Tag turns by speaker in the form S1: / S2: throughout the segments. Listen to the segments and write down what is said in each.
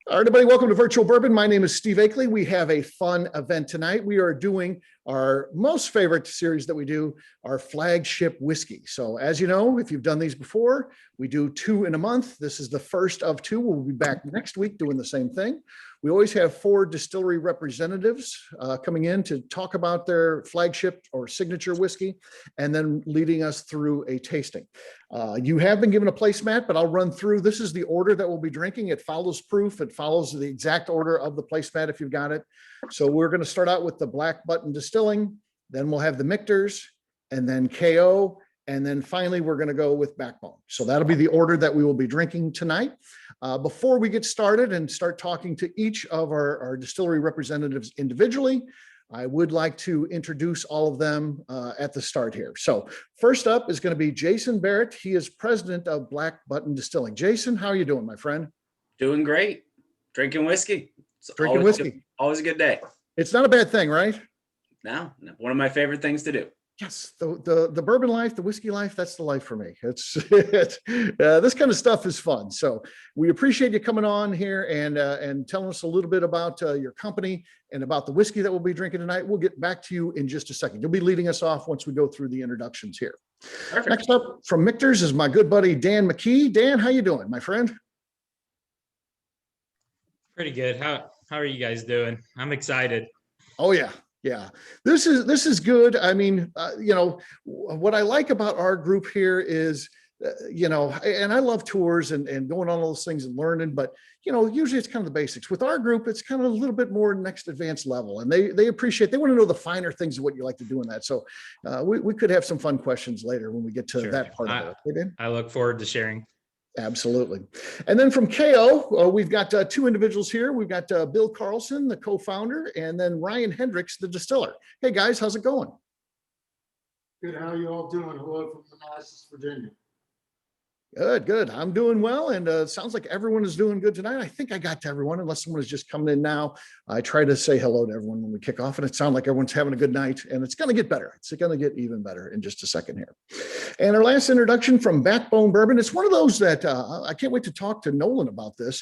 S1: All right, everybody, welcome to Virtual Bourbon. My name is Steve Akley. We have a fun event tonight. We are doing our most favorite series that we do, our flagship whiskey. So as you know, if you've done these before, we do 2 in a month. This is the first of 2. We'll be back next week doing the same thing. We always have 4 distillery representatives coming in to talk about their flagship or signature whiskey, and then leading us through a tasting. You have been given a placemat, but I'll run through. This is the order that we'll be drinking. It follows proof. It follows the exact order of the placemat if you've got it. So we're going to start out with the Black Button Distilling, then we'll have the Michters, and then KO, and then finally we're going to go with Backbone. So that'll be the order that we will be drinking tonight. Before we get started and start talking to each of our distillery representatives individually, I would like to introduce all of them at the start here. So first up is going to be Jason Barrett. He is president of Black Button Distilling. Jason, how are you doing, my friend?
S2: Doing great. Drinking whiskey.
S1: Drinking whiskey.
S2: Always a good day.
S1: It's not a bad thing, right?
S2: No, one of my favorite things to do.
S1: Yes, the bourbon life, the whiskey life, that's the life for me. It's this kind of stuff is fun. So we appreciate you coming on here and telling us a little bit about your company and about the whiskey that we'll be drinking tonight. We'll get back to you in just a second. You'll be leading us off once we go through the introductions here. Perfect. Next up from Michter's is my good buddy, Dan McKee. Dan, how you doing, my friend?
S3: Pretty good. How are you guys doing? I'm excited.
S1: Oh yeah. Yeah, this is good. I mean, what I like about our group here is, and I love tours and going on all those things and learning, but, usually it's kind of the basics. With our group, it's kind of a little bit more next advanced level, and they want to know the finer things of what you like to do in that. So we could have some fun questions later when we get to that part of it. Okay,
S3: I look forward to sharing.
S1: Absolutely. And then from KO, we've got 2 individuals here. We've got Bill Carlson, the co-founder, and then Ryan Hendricks, the distiller. Hey guys, how's it going?
S4: Good. How are you all doing? Hello from Manassas, Virginia.
S1: Good. I'm doing well, and sounds like everyone is doing good tonight. I think I got to everyone, unless someone is just coming in now. I try to say hello to everyone when we kick off, and it sounds like everyone's having a good night, and it's going to get better. It's going to get even better in just a second here. And our last introduction from Backbone Bourbon. It's one of those that I can't wait to talk to Nolan about this.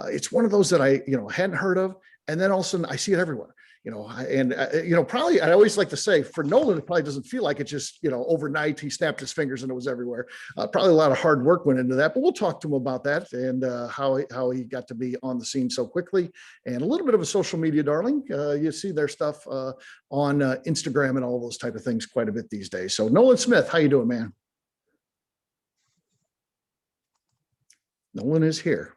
S1: It's one of those that I hadn't heard of, and then all of a sudden I see it everywhere. Probably I always like to say for Nolan, it probably doesn't feel like it just, overnight he snapped his fingers and it was everywhere. Probably a lot of hard work went into that, but we'll talk to him about that and how he got to be on the scene so quickly, and a little bit of a social media darling. You see their stuff on Instagram and all those type of things quite a bit these days. So Nolan Smith, how you doing, man? Nolan is here.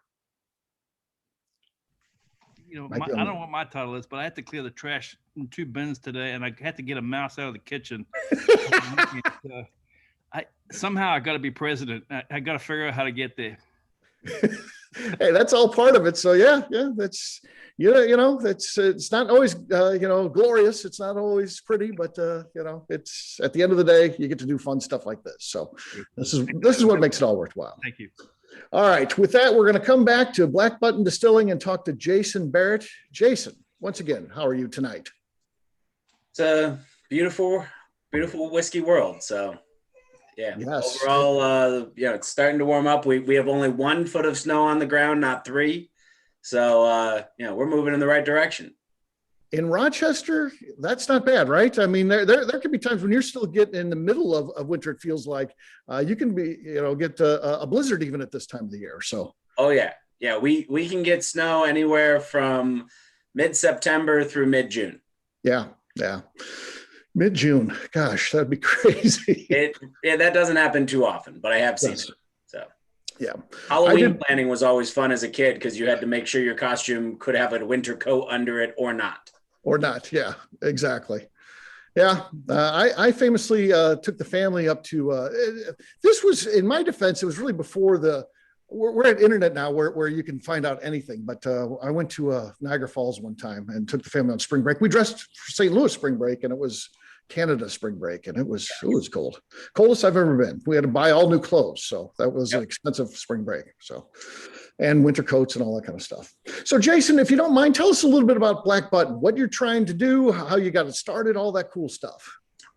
S5: I don't know what my title is, but I had to clear the trash in 2 bins today, and I had to get a mouse out of the kitchen. Somehow I got to be president. I got to figure out how to get there.
S1: Hey, that's all part of it. So yeah, that's it's not always glorious. It's not always pretty, but it's at the end of the day, you get to do fun stuff like this. So this is what makes it all worthwhile.
S5: Thank you.
S1: All right, with that, we're going to come back to Black Button Distilling and talk to Jason Barrett. Jason, once again, how are you tonight?
S2: It's a beautiful whiskey world. So, yeah,
S1: yes.
S2: Overall, it's starting to warm up. We have only 1 foot of snow on the ground, not 3. So, we're moving in the right direction.
S1: In Rochester, that's not bad, right? I mean, there can be times when you're still getting in the middle of winter. It feels like you can be, get a blizzard even at this time of the year. So,
S2: oh yeah, we can get snow anywhere from mid-September through mid-June.
S1: Yeah, mid-June. Gosh, that'd be crazy.
S2: That doesn't happen too often, but I have seen it. So.
S1: Yeah.
S2: Halloween planning was always fun as a kid because you had to make sure your costume could have a winter coat under it or not.
S1: Yeah, exactly. Yeah. I famously took the family up to, this was, in my defense, it was really before we're at internet now where you can find out anything. But I went to Niagara Falls one time and took the family on spring break. We dressed for St. Louis spring break, and it was Canada spring break, and it was cold. Coldest I've ever been. We had to buy all new clothes. So that was an expensive spring break. So, and winter coats and all that kind of stuff. So Jason, if you don't mind, tell us a little bit about Black Button, what you're trying to do, how you got it started, all that cool stuff.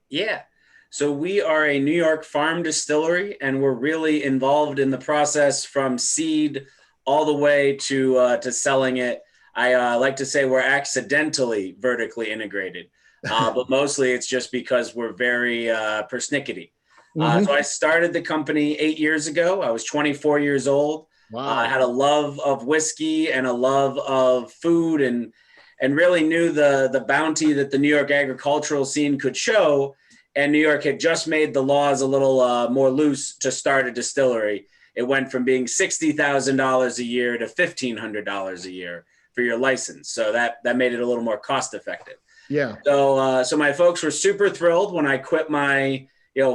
S2: Yeah. So we are a New York farm distillery, and we're really involved in the process from seed all the way to selling it. I like to say we're accidentally vertically integrated, but mostly it's just because we're very persnickety. So I started the company 8 years ago. I was 24 years old.
S1: Wow.
S2: I had a love of whiskey and a love of food, and really knew the bounty that the New York agricultural scene could show. And New York had just made the laws a little more loose to start a distillery. It went from being $60,000 a year to $1,500 a year for your license. So that made it a little more cost effective.
S1: Yeah.
S2: So my folks were super thrilled when I quit my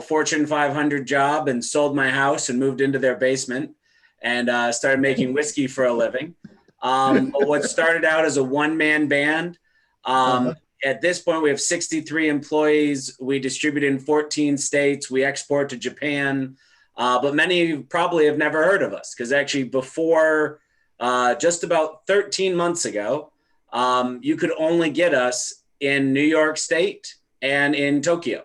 S2: Fortune 500 job and sold my house and moved into their basement and started making whiskey for a living. But what started out as a one-man band, at this point we have 63 employees. We distribute in 14 states. We export to Japan. But many probably have never heard of us, because actually before just about 13 months ago, you could only get us in New York State and in Tokyo.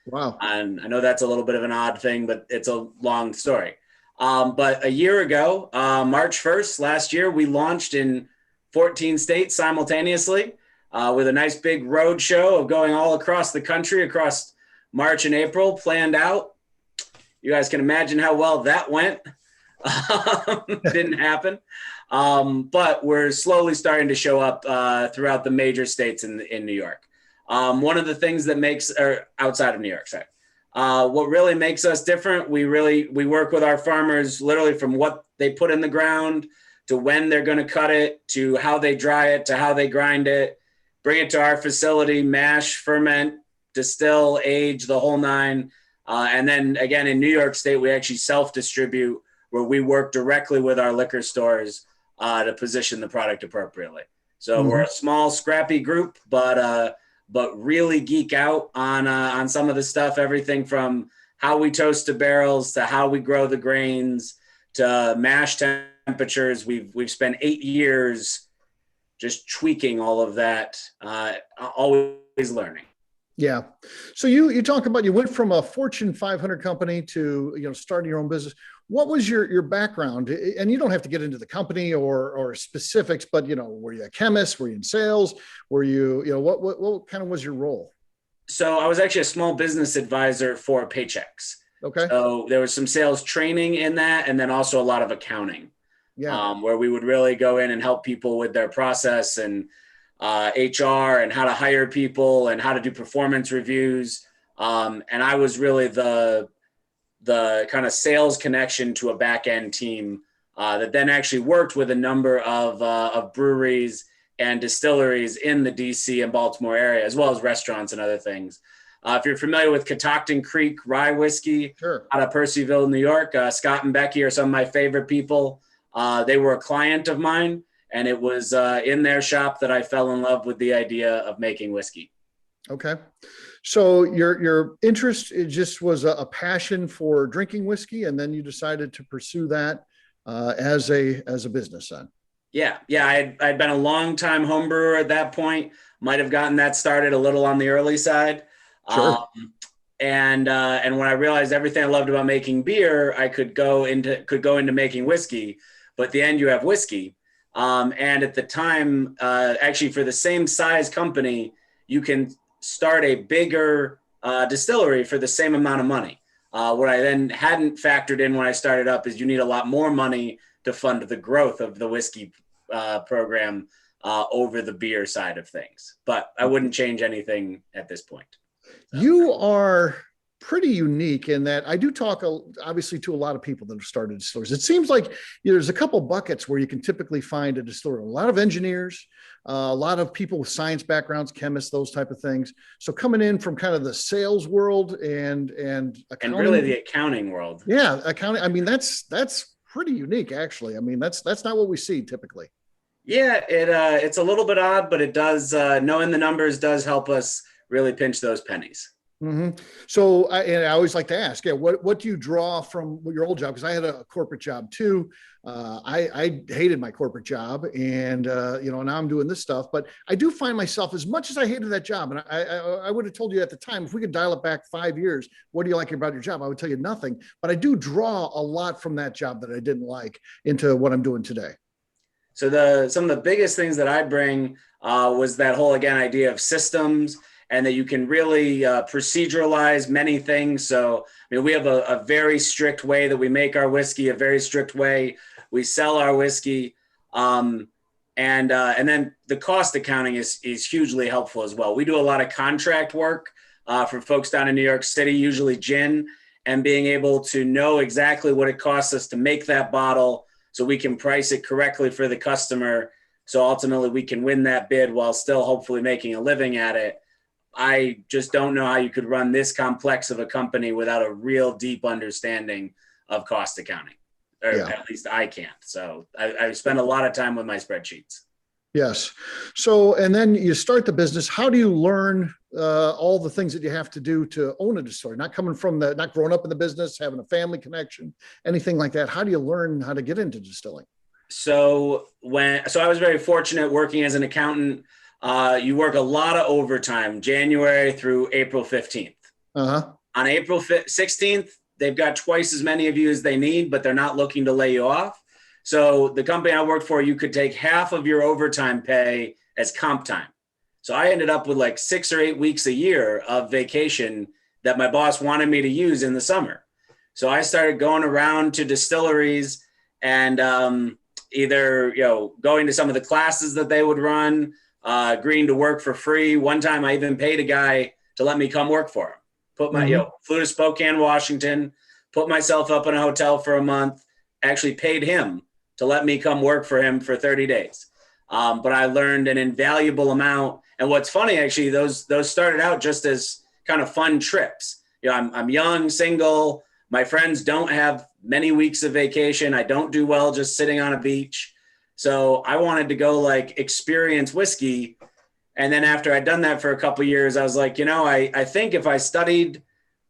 S1: Wow.
S2: And I know that's a little bit of an odd thing, but it's a long story. But a year ago, March 1st last year, we launched in 14 states simultaneously with a nice big road show of going all across the country, across March and April, planned out. You guys can imagine how well that went. Didn't happen. But we're slowly starting to show up throughout the major states in New York. One of the things that makes, or outside of New York, sorry. What really makes us different, we work with our farmers literally from what they put in the ground to when they're going to cut it, to how they dry it, to how they grind it, bring it to our facility, mash, ferment, distill, age, the whole nine. And then again, in New York State, we actually self-distribute, where we work directly with our liquor stores to position the product appropriately. So we're a small, scrappy group, but really geek out on some of the stuff, everything from how we toast the barrels to how we grow the grains to mash temperatures. We've spent 8 years just tweaking all of that, always learning.
S1: Yeah. So you talk about, you went from a Fortune 500 company to, starting your own business. What was your background? And you don't have to get into the company or specifics, but, were you a chemist? Were you in sales? Were you, what kind of was your role?
S2: So I was actually a small business advisor for Paychex.
S1: Okay.
S2: So there was some sales training in that, and then also a lot of accounting, where we would really go in and help people with their process and HR and how to hire people and how to do performance reviews. And I was really the kind of sales connection to a back end team that then actually worked with a number of breweries and distilleries in the DC and Baltimore area, as well as restaurants and other things. If you're familiar with Catoctin Creek rye whiskey,
S1: sure,
S2: out of Percyville, New York, Scott and Becky are some of my favorite people. They were a client of mine, and it was in their shop that I fell in love with the idea of making whiskey.
S1: Okay. So your interest, it just was a passion for drinking whiskey, and then you decided to pursue that as a business then.
S2: Yeah. I'd been a long time home brewer at that point. Might have gotten that started a little on the early side.
S1: Sure.
S2: And when I realized everything I loved about making beer, I could go into making whiskey. But at the end, you have whiskey. And at the time, actually for the same size company, you can start a bigger distillery for the same amount of money. What I then hadn't factored in when I started up is you need a lot more money to fund the growth of the whiskey program over the beer side of things. But I wouldn't change anything at this point. So.
S1: You are pretty unique in that I do talk obviously to a lot of people that have started distilleries. It seems like there's a couple buckets where you can typically find a distillery. A lot of engineers, a lot of people with science backgrounds, chemists, those type of things. So coming in from kind of the sales world and accounting,
S2: and really the accounting world.
S1: Yeah, accounting. I mean, that's pretty unique, actually. I mean, that's not what we see typically.
S2: Yeah, it's a little bit odd, but it does knowing the numbers does help us really pinch those pennies.
S1: So and I always like to ask, what do you draw from your old job? Because I had a corporate job too. I hated my corporate job, and now I'm doing this stuff. But I do find myself, as much as I hated that job, and I would have told you at the time, if we could dial it back 5 years, what do you like about your job? I would tell you nothing. But I do draw a lot from that job that I didn't like into what I'm doing today.
S2: So some of the biggest things that I bring was that whole, again, idea of systems, and that you can really proceduralize many things. So, I mean, we have a very strict way that we make our whiskey, a very strict way we sell our whiskey. And then the cost accounting is hugely helpful as well. We do a lot of contract work for folks down in New York City, usually gin, and being able to know exactly what it costs us to make that bottle so we can price it correctly for the customer. So ultimately we can win that bid while still hopefully making a living at it. I just don't know how you could run this complex of a company without a real deep understanding of cost accounting, or at least I can't. So I spend a lot of time with my spreadsheets.
S1: Yes. So, and then you start the business. How do you learn all the things that you have to do to own a distillery? Not growing up in the business, having a family connection, anything like that. How do you learn how to get into distilling?
S2: So I was very fortunate working as an accountant. You work a lot of overtime, January through April 15th. On April 16th, they've got twice as many of you as they need, but they're not looking to lay you off. So the company I worked for, you could take half of your overtime pay as comp time. So I ended up with like 6 or 8 weeks a year of vacation that my boss wanted me to use in the summer. So I started going around to distilleries and either going to some of the classes that they would run, agreeing to work for free. One time I even paid a guy to let me come work for him. Flew to Spokane, Washington, put myself up in a hotel for a month, actually paid him to let me come work for him for 30 days. But I learned an invaluable amount. And what's funny, actually, those started out just as kind of fun trips. I'm young, single. My friends don't have many weeks of vacation. I don't do well just sitting on a beach. So I wanted to go experience whiskey. And then after I'd done that for a couple of years, I was like, I think if I studied,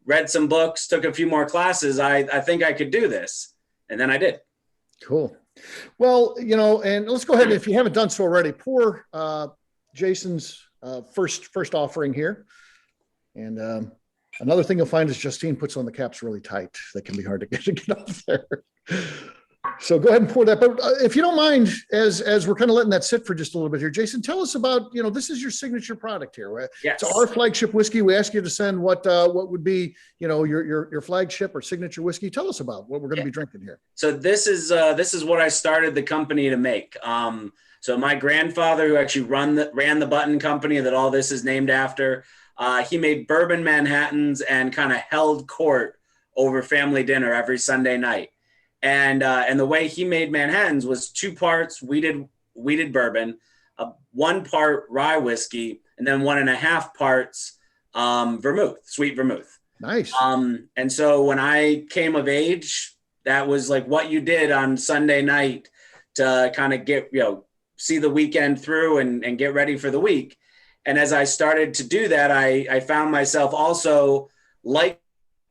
S2: read some books, took a few more classes, I think I could do this. And then I did.
S1: Cool. Well, and let's go ahead. If you haven't done so already, pour Jason's first offering here. And another thing you'll find is Justine puts on the caps really tight. They can be hard to get off there. So go ahead and pour that. But if you don't mind, as we're kind of letting that sit for just a little bit here, Jason, tell us about, this is your signature product here.
S2: Yes.
S1: It's Our Flagship Whiskey. We ask you to send what would be, your flagship or signature whiskey. Tell us about what we're going to be drinking here.
S2: So this is what I started the company to make. So my grandfather, who actually ran the Button company that all this is named after, he made bourbon Manhattans and kind of held court over family dinner every Sunday night. And the way he made Manhattans was 2 parts wheated bourbon, 1 part rye whiskey, and then 1.5 parts vermouth, sweet vermouth.
S1: Nice.
S2: And so when I came of age, that was like what you did on Sunday night to kind of get, see the weekend through and get ready for the week. And as I started to do that, I found myself also liking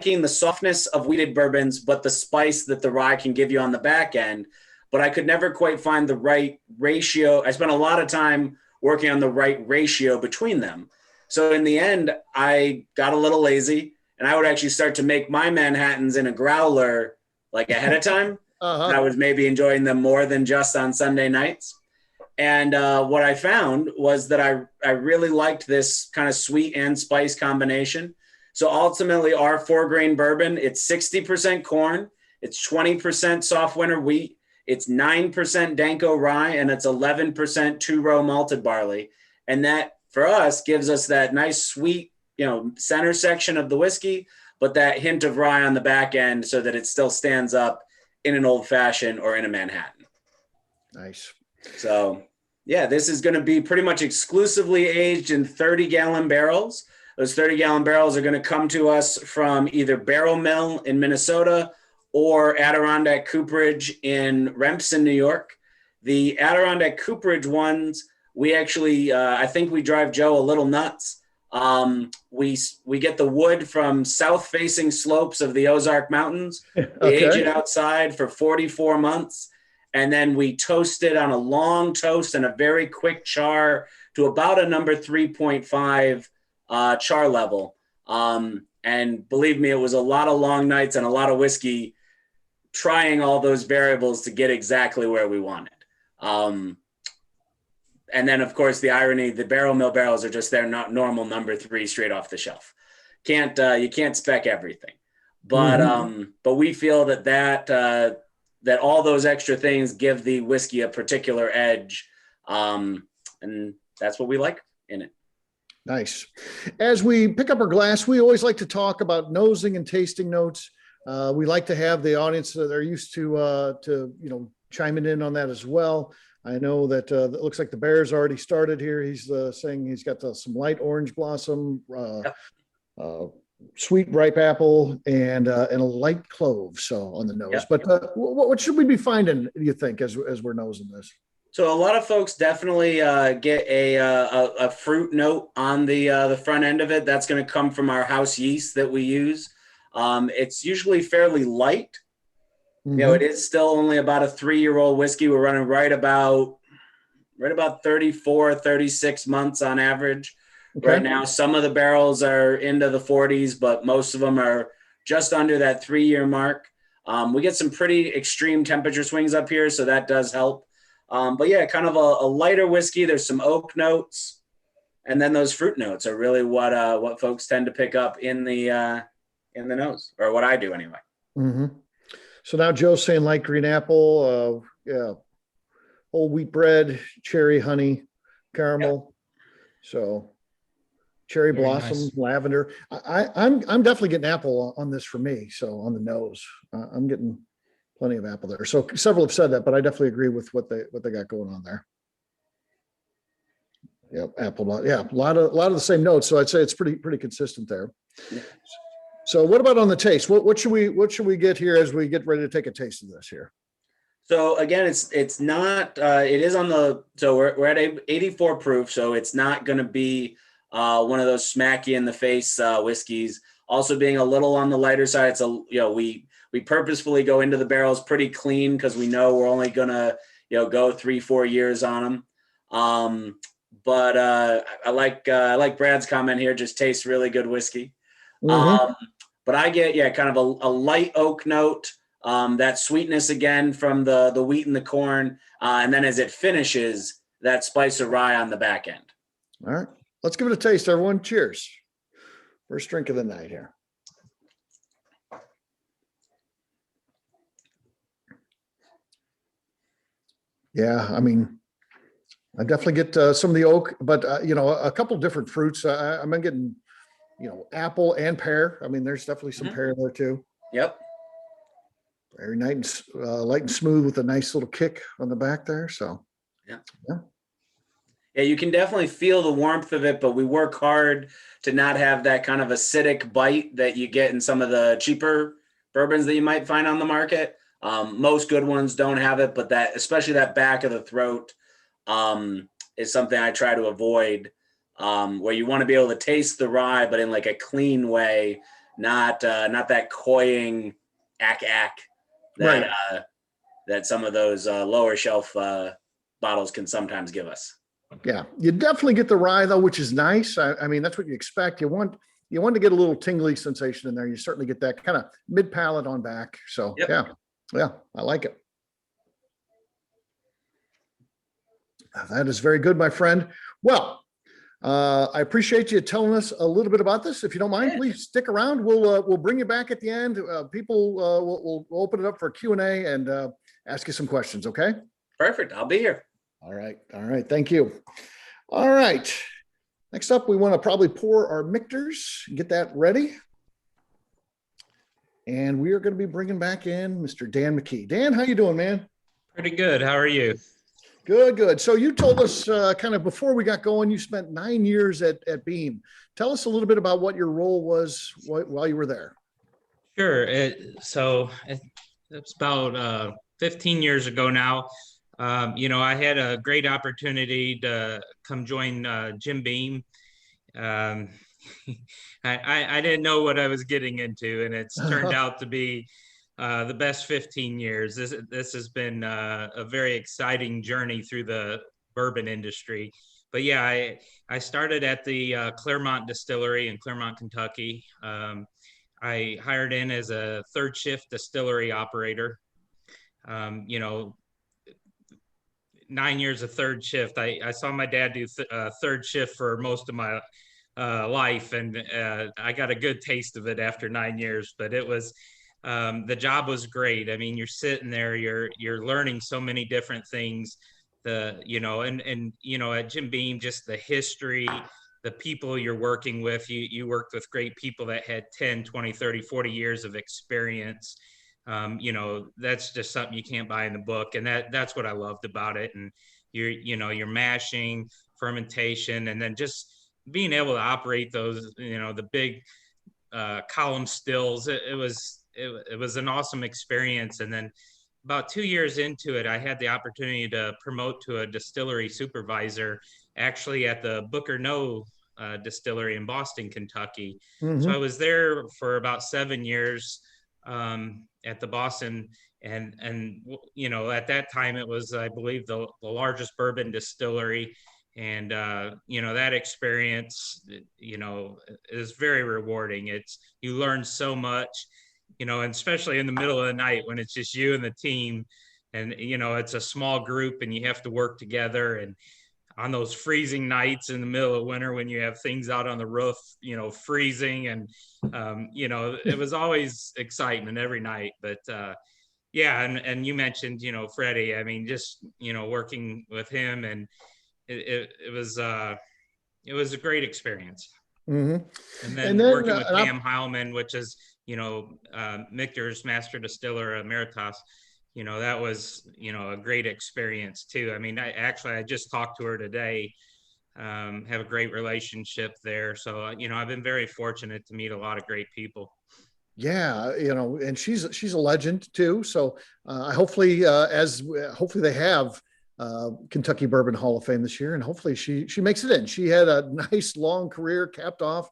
S2: the softness of wheated bourbons, but the spice that the rye can give you on the back end. But I could never quite find the right ratio. I spent a lot of time working on the right ratio between them. So in the end, I got a little lazy, and I would actually start to make my Manhattans in a growler ahead of time. I was maybe enjoying them more than just on Sunday nights. And what I found was that I really liked this kind of sweet and spice combination. So ultimately, our 4-grain bourbon, it's 60% corn, it's 20% soft winter wheat, it's 9% Danko rye, and it's 11% 2-row malted barley. And that, for us, gives us that nice sweet, center section of the whiskey, but that hint of rye on the back end so that it still stands up in an old fashioned or in a Manhattan.
S1: Nice.
S2: So, yeah, this is going to be pretty much exclusively aged in 30-gallon barrels. Those 30-gallon barrels are going to come to us from either Barrel Mill in Minnesota or Adirondack Cooperage in Remsen, New York. The Adirondack Cooperage ones, we actually, I think we drive Joe a little nuts. We get the wood from south-facing slopes of the Ozark Mountains. We age
S1: Okay.
S2: it outside for 44 months, and then we toast it on a long toast and a very quick char to about a number 3.5 char level. And believe me, it was a lot of long nights and a lot of whiskey trying all those variables to get exactly where we wanted. And then, of course, the irony, the barrel mill barrels are just their not normal number 3 straight off the shelf. You can't spec everything. But we feel that all those extra things give the whiskey a particular edge. And that's what we like in it.
S1: Nice. As we pick up our glass, we always like to talk about nosing and tasting notes. We like to have the audience that are used to chiming in on that as well. I know that it looks like the bear's already started here. He's saying he's got some light orange blossom, sweet ripe apple, and a light clove. So on the nose.
S2: Yep.
S1: But what should we be finding, do you think, as we're nosing this?
S2: So a lot of folks definitely get a fruit note on the front end of it. That's going to come from our house yeast that we use. It's usually fairly light. It is still only about a 3-year-old whiskey. We're running right about 34, 36 months on average right now. Some of the barrels are into the 40s, but most of them are just under that 3-year mark. We get some pretty extreme temperature swings up here, so that does help. But yeah, kind of a lighter whiskey. There's some oak notes, and then those fruit notes are really what folks tend to pick up in the nose, or what I do anyway.
S1: So now Joe's saying light green apple, whole wheat bread, cherry, honey, caramel. Yep. So cherry very blossom, nice. Lavender. I'm definitely getting apple on this for me. So on the nose, I'm getting plenty of apple there. So several have said that, but I definitely agree with what they got going on there. Yep, apple. Yeah, a lot of the same notes. So I'd say it's pretty consistent there. Yeah. So what about on the taste? What should we get here as we get ready to take a taste of this here?
S2: So again, it's not. It is on the. So we're at 84 proof. So it's not going to be one of those smacky in the face whiskeys. Also being a little on the lighter side. It's we purposefully go into the barrels pretty clean because we know we're only gonna go 3-4 years on them. But I like Brad's comment here. Just tastes really good whiskey. But I get, kind of a light oak note, that sweetness again from the wheat and the corn. And then as it finishes, that spice of rye on the back end.
S1: All right, let's give it a taste, everyone. Cheers. First drink of the night here. Yeah, I mean, I definitely get some of the oak, but, a couple of different fruits. I'm getting apple and pear. I mean, there's definitely some pear there too.
S2: Yep.
S1: Very nice, light and smooth with a nice little kick on the back there. So,
S2: yeah, you can definitely feel the warmth of it, but we work hard to not have that kind of acidic bite that you get in some of the cheaper bourbons that you might find on the market. Most good ones don't have it, but especially that back of the throat, is something I try to avoid. Where you want to be able to taste the rye, but in like a clean way, not that cloying ack that right. That some of those lower shelf bottles can sometimes give us.
S1: Yeah, you definitely get the rye though, which is nice. I mean, that's what you expect. You want to get a little tingly sensation in there. You certainly get that kind of mid palate on back. So yep. Yeah, I like it. That is very good, my friend. Well, I appreciate you telling us a little bit about this. If you don't mind, please stick around. We'll bring you back at the end. People will open it up for Q&A and ask you some questions. Okay.
S2: Perfect. I'll be here.
S1: All right. Thank you. All right. Next up, we want to probably pour our Michters, get that ready. And we are going to be bringing back in Mr. Dan McKee. Dan, how you doing, man?
S3: Pretty good. How are you?
S1: Good. So you told us kind of before we got going, you spent 9 years at Beam. Tell us a little bit about what your role was while you were there.
S3: Sure. So it's about 15 years ago now. I had a great opportunity to come join Jim Beam um, I didn't know what I was getting into, and it's turned out to be the best 15 years. This has been a very exciting journey through the bourbon industry. But yeah, I started at the Claremont Distillery in Claremont, Kentucky. I hired in as a third shift distillery operator. You know, 9 years of third shift. I saw my dad do third shift for most of my life, and I got a good taste of it after 9 years. But it was the job was great. I mean, you're sitting there, you're learning so many different things. And you know, at Jim Beam, just the history, the people you're working with. You worked with great people that had 10, 20, 30, 40 years of experience. You know, that's just something you can't buy in the book. And that's what I loved about it. And you're mashing, fermentation, and then just being able to operate those, you know, the big column stills. It was an awesome experience. And then about 2 years into it, I had the opportunity to promote to a distillery supervisor, actually at the Booker No distillery in Boston, Kentucky. So I was there for about 7 years at the Boston, and you know, at that time it was, I believe, the largest bourbon distillery. And you know, that experience, you know, is very rewarding. You learn so much, you know, and especially in the middle of the night when it's just you and the team, and you know, it's a small group and you have to work together. And on those freezing nights in the middle of winter when you have things out on the roof, you know, freezing, and you know, it was always excitement every night. But yeah, and you mentioned, you know, Freddie. I mean, just, you know, working with him, and it was a great experience. And then working with Pam Heilman, which is, you know, Michter's master distiller emeritus, you know, that was, you know, a great experience too. I mean, I just talked to her today, have a great relationship there. So, you know, I've been very fortunate to meet a lot of great people.
S1: Yeah, you know, and she's a legend too. So hopefully they have Kentucky Bourbon Hall of Fame this year, and hopefully she makes it in. She had a nice long career, capped off,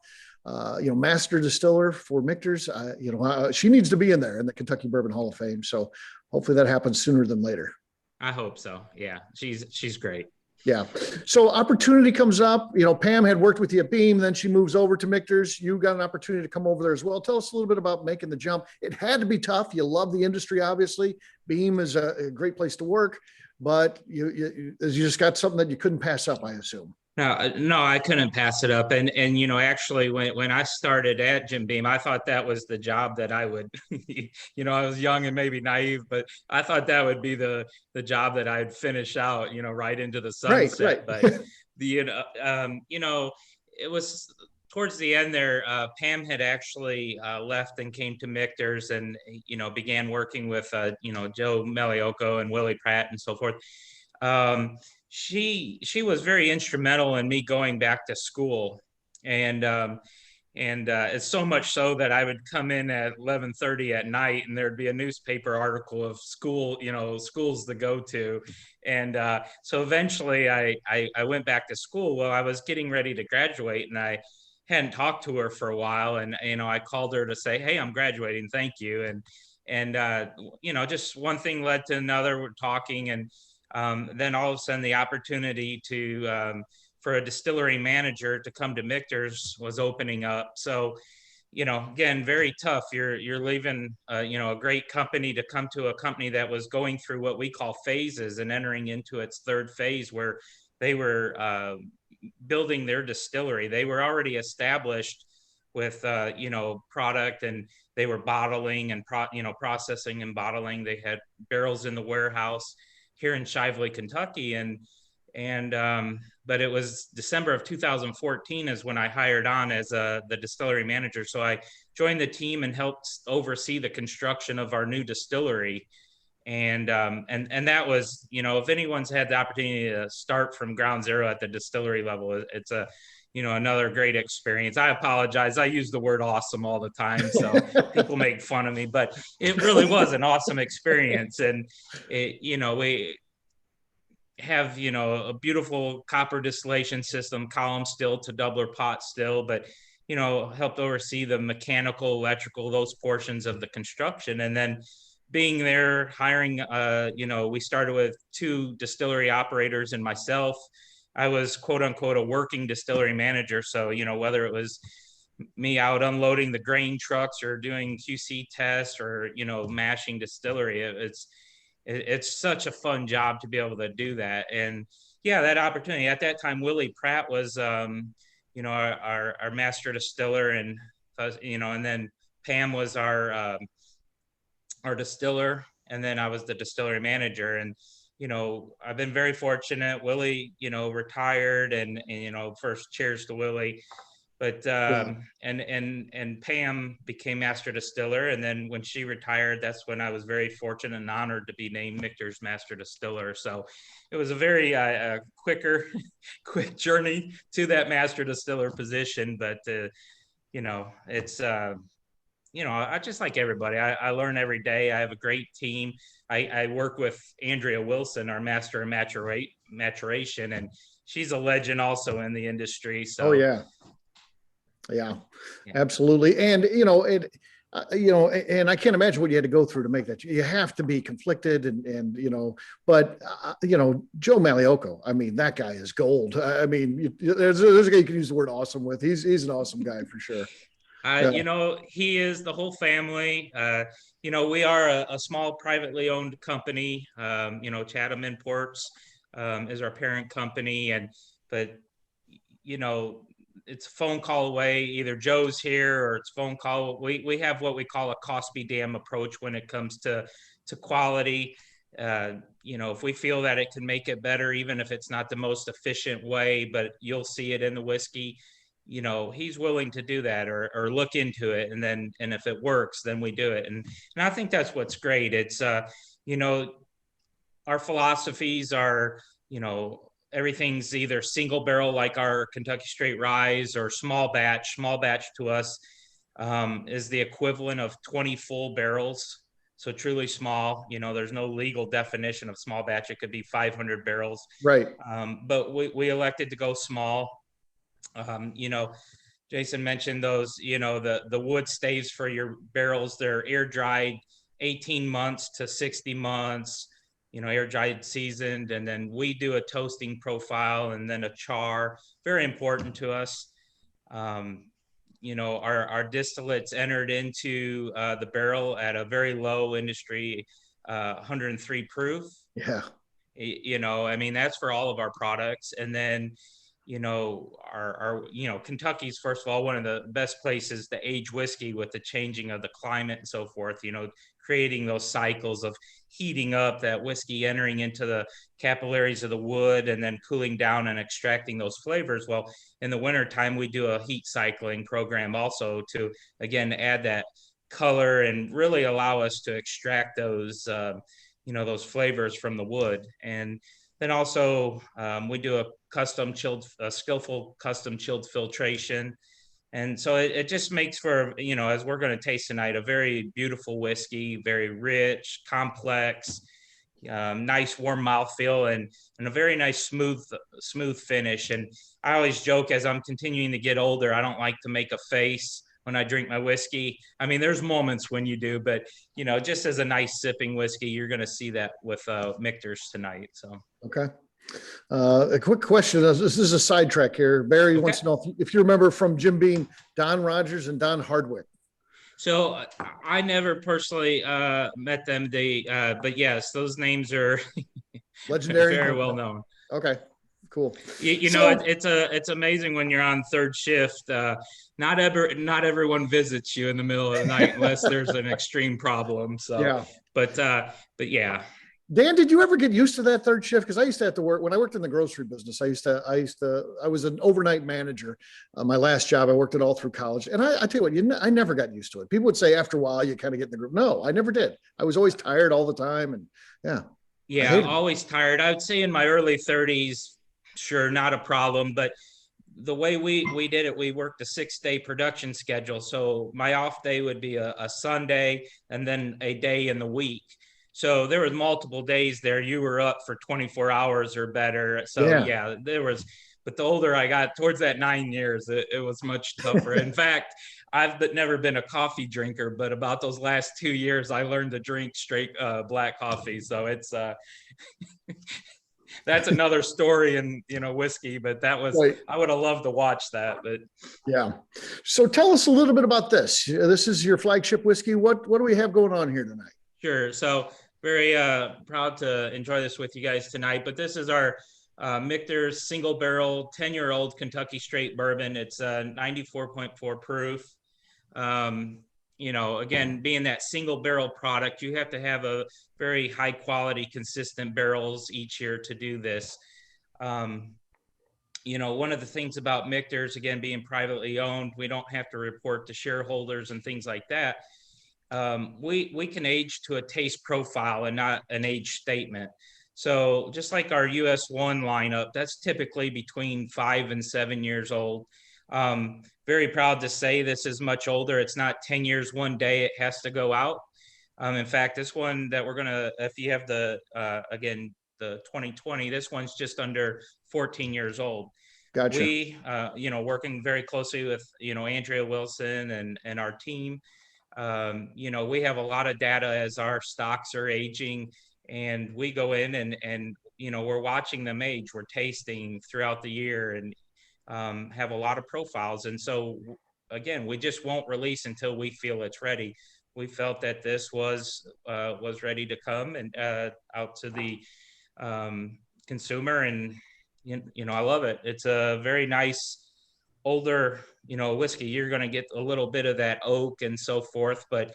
S1: you know, master distiller for Michter's. You know, she needs to be in there in the Kentucky Bourbon Hall of Fame. So hopefully that happens sooner than later.
S3: I hope so. Yeah, she's great.
S1: Yeah. So opportunity comes up. You know, Pam had worked with you at Beam, then she moves over to Michter's. You got an opportunity to come over there as well. Tell us a little bit about making the jump. It had to be tough. You love the industry, obviously. Beam is a great place to work, but you just got something that you couldn't pass up, I assume.
S3: No, I couldn't pass it up. And you know, actually, when I started at Jim Beam, I thought that was the job that I would, you know, I was young and maybe naive, but I thought that would be the job that I'd finish out, you know, right into the sunset.
S1: Right.
S3: But you know, it was towards the end there. Pam had actually left and came to Michter's, and you know, began working with you know, Joe Melioco and Willie Pratt and so forth. She was very instrumental in me going back to school, and it's so much so that I would come in at 11:30 at night, and there'd be a newspaper article of school, you know, schools to go to, and so eventually I went back to school. Well, I was getting ready to graduate, and I hadn't talked to her for a while, and you know, I called her to say, hey, I'm graduating, thank you, and you know, just one thing led to another. We're talking, and then all of a sudden the opportunity for a distillery manager to come to Michter's was opening up. So, you know, again, very tough. You're leaving, you know, a great company to come to a company that was going through what we call phases and entering into its third phase, where they were building their distillery. They were already established with, you know, product, and they were bottling and processing and bottling. They had barrels in the warehouse here in Shively, Kentucky. But it was December of 2014 is when I hired on as the distillery manager. So I joined the team and helped oversee the construction of our new distillery. And that was, you know, if anyone's had the opportunity to start from ground zero at the distillery level, it's a, you know, another great experience. I apologize. I use the word awesome all the time, so people make fun of me, but it really was an awesome experience. And it, you know, have, you know, a beautiful copper distillation system, column still to doubler pot still, but, you know, helped oversee the mechanical, electrical, those portions of the construction. And then being there, hiring, you know, we started with 2 distillery operators and myself. I was quote unquote a working distillery manager. So, you know, whether it was me out unloading the grain trucks or doing QC tests or, you know, mashing distillery, it's such a fun job to be able to do that. And yeah, that opportunity at that time, Willie Pratt was, you know, our master distiller, and, you know, and then Pam was our distiller, and then I was the distillery manager. And, you know, I've been very fortunate. Willie, you know, retired, and you know, first cheers to Willie. But and Pam became master distiller, and then when she retired, that's when I was very fortunate and honored to be named Michter's master distiller. So it was a very quick journey to that master distiller position. But you know, it's you know, I just like everybody. I learn every day. I have a great team. I work with Andrea Wilson, our master of maturation, and she's a legend also in the industry. So
S1: Oh yeah. Yeah, absolutely. And, you know, you know, and I can't imagine what you had to go through to make that. You have to be conflicted and you know, but, you know, Joe Malioco, I mean, that guy is gold. I mean, there's a guy you can use the word awesome with. He's an awesome guy for sure.
S3: You know, he is the whole family. You know, we are a small privately owned company. You know, Chatham Imports is our parent company. But, you know, it's a phone call away. Either Joe's here or it's phone call. We have what we call a cost be damn approach when it comes to quality. You know, if we feel that it can make it better, even if it's not the most efficient way, but you'll see it in the whiskey, you know, he's willing to do that or look into it. And if it works, then we do it. And I think that's what's great. It's, you know, our philosophies are, you know, everything's either single barrel like our Kentucky Straight Rise or small batch. Small batch to us is the equivalent of 20 full barrels. So truly small. You know, there's no legal definition of small batch. It could be 500 barrels.
S1: Right.
S3: But we elected to go small. You know, Jason mentioned those, you know, the wood stays for your barrels. They're air dried 18 months to 60 months. You know, air dried, seasoned, and then we do a toasting profile and then a char. Very important to us. You know, our distillates entered into the barrel at a very low industry, 103 proof.
S1: Yeah.
S3: You know, I mean, that's for all of our products. And then, you know, you know, Kentucky's, first of all, one of the best places to age whiskey with the changing of the climate and so forth, you know, creating those cycles of heating up that whiskey, entering into the capillaries of the wood and then cooling down and extracting those flavors. Well, in the wintertime, we do a heat cycling program also to, again, add that color and really allow us to extract those, you know, those flavors from the wood. And then also we do a skillful custom chilled filtration. And so it just makes for, you know, as we're going to taste tonight, a very beautiful whiskey, very rich, complex, nice warm mouthfeel, and a very nice smooth finish. And I always joke, as I'm continuing to get older, I don't like to make a face when I drink my whiskey. I mean, there's moments when you do, but, you know, just as a nice sipping whiskey, you're going to see that with Michter's tonight. So,
S1: okay. A quick question. This is a sidetrack here. Barry wants to know if you remember from Jim Beam, Don Rogers and Don Hardwick.
S3: So I never personally met them. But yes, those names are
S1: legendary,
S3: very well known.
S1: Okay, cool.
S3: You know, it's amazing when you're on third shift. Not everyone visits you in the middle of the night unless there's an extreme problem. So,
S1: yeah.
S3: But yeah.
S1: Dan, did you ever get used to that third shift? Because I used to have to work when I worked in the grocery business. I was an overnight manager. My last job, I worked it all through college. And I tell you what, I never got used to it. People would say after a while, you kind of get in the group. No, I never did. I was always tired all the time. And yeah.
S3: Always tired. I would say in my early 30s, sure, not a problem. But the way we did it, we worked a 6-day production schedule. So my off day would be a Sunday and then a day in the week. So there was multiple days there. You were up for 24 hours or better. So
S1: Yeah.
S3: yeah, there was, but the older I got towards that 9 years, it was much tougher. In fact, never been a coffee drinker, but about those last 2 years, I learned to drink straight black coffee. So it's that's another story in whiskey. But that was
S1: Right.
S3: I would have loved to watch that. But
S1: Yeah. So tell us a little bit about this. This is your flagship whiskey. What do we have going on here tonight?
S3: sure. So very proud to enjoy this with you guys tonight. But this is our Michter single barrel 10-year-old Kentucky straight bourbon. It's 94.4 proof. Again, being that single barrel product, you have to have a very high quality, consistent barrels each year to do this. One of the things about Michter's, again, being privately owned, we don't have to report to shareholders and things like that. We can age to a taste profile and not an age statement. So just like our US1 lineup, that's typically between 5 and 7 years old. Very proud to say this is much older. It's not 10 years one day it has to go out. In fact, this one that we're gonna, if you have the 2020, this one's just under 14 years old.
S1: Gotcha.
S3: We, working very closely with, Andrea Wilson and our team, we have a lot of data as our stocks are aging, and we go in and we're watching them age. We're tasting throughout the year and have a lot of profiles. And so, again, we just won't release until we feel it's ready. We felt that this was ready to come and out to the consumer, and I love it. It's a very nice older whiskey. You're going to get a little bit of that oak and so forth, but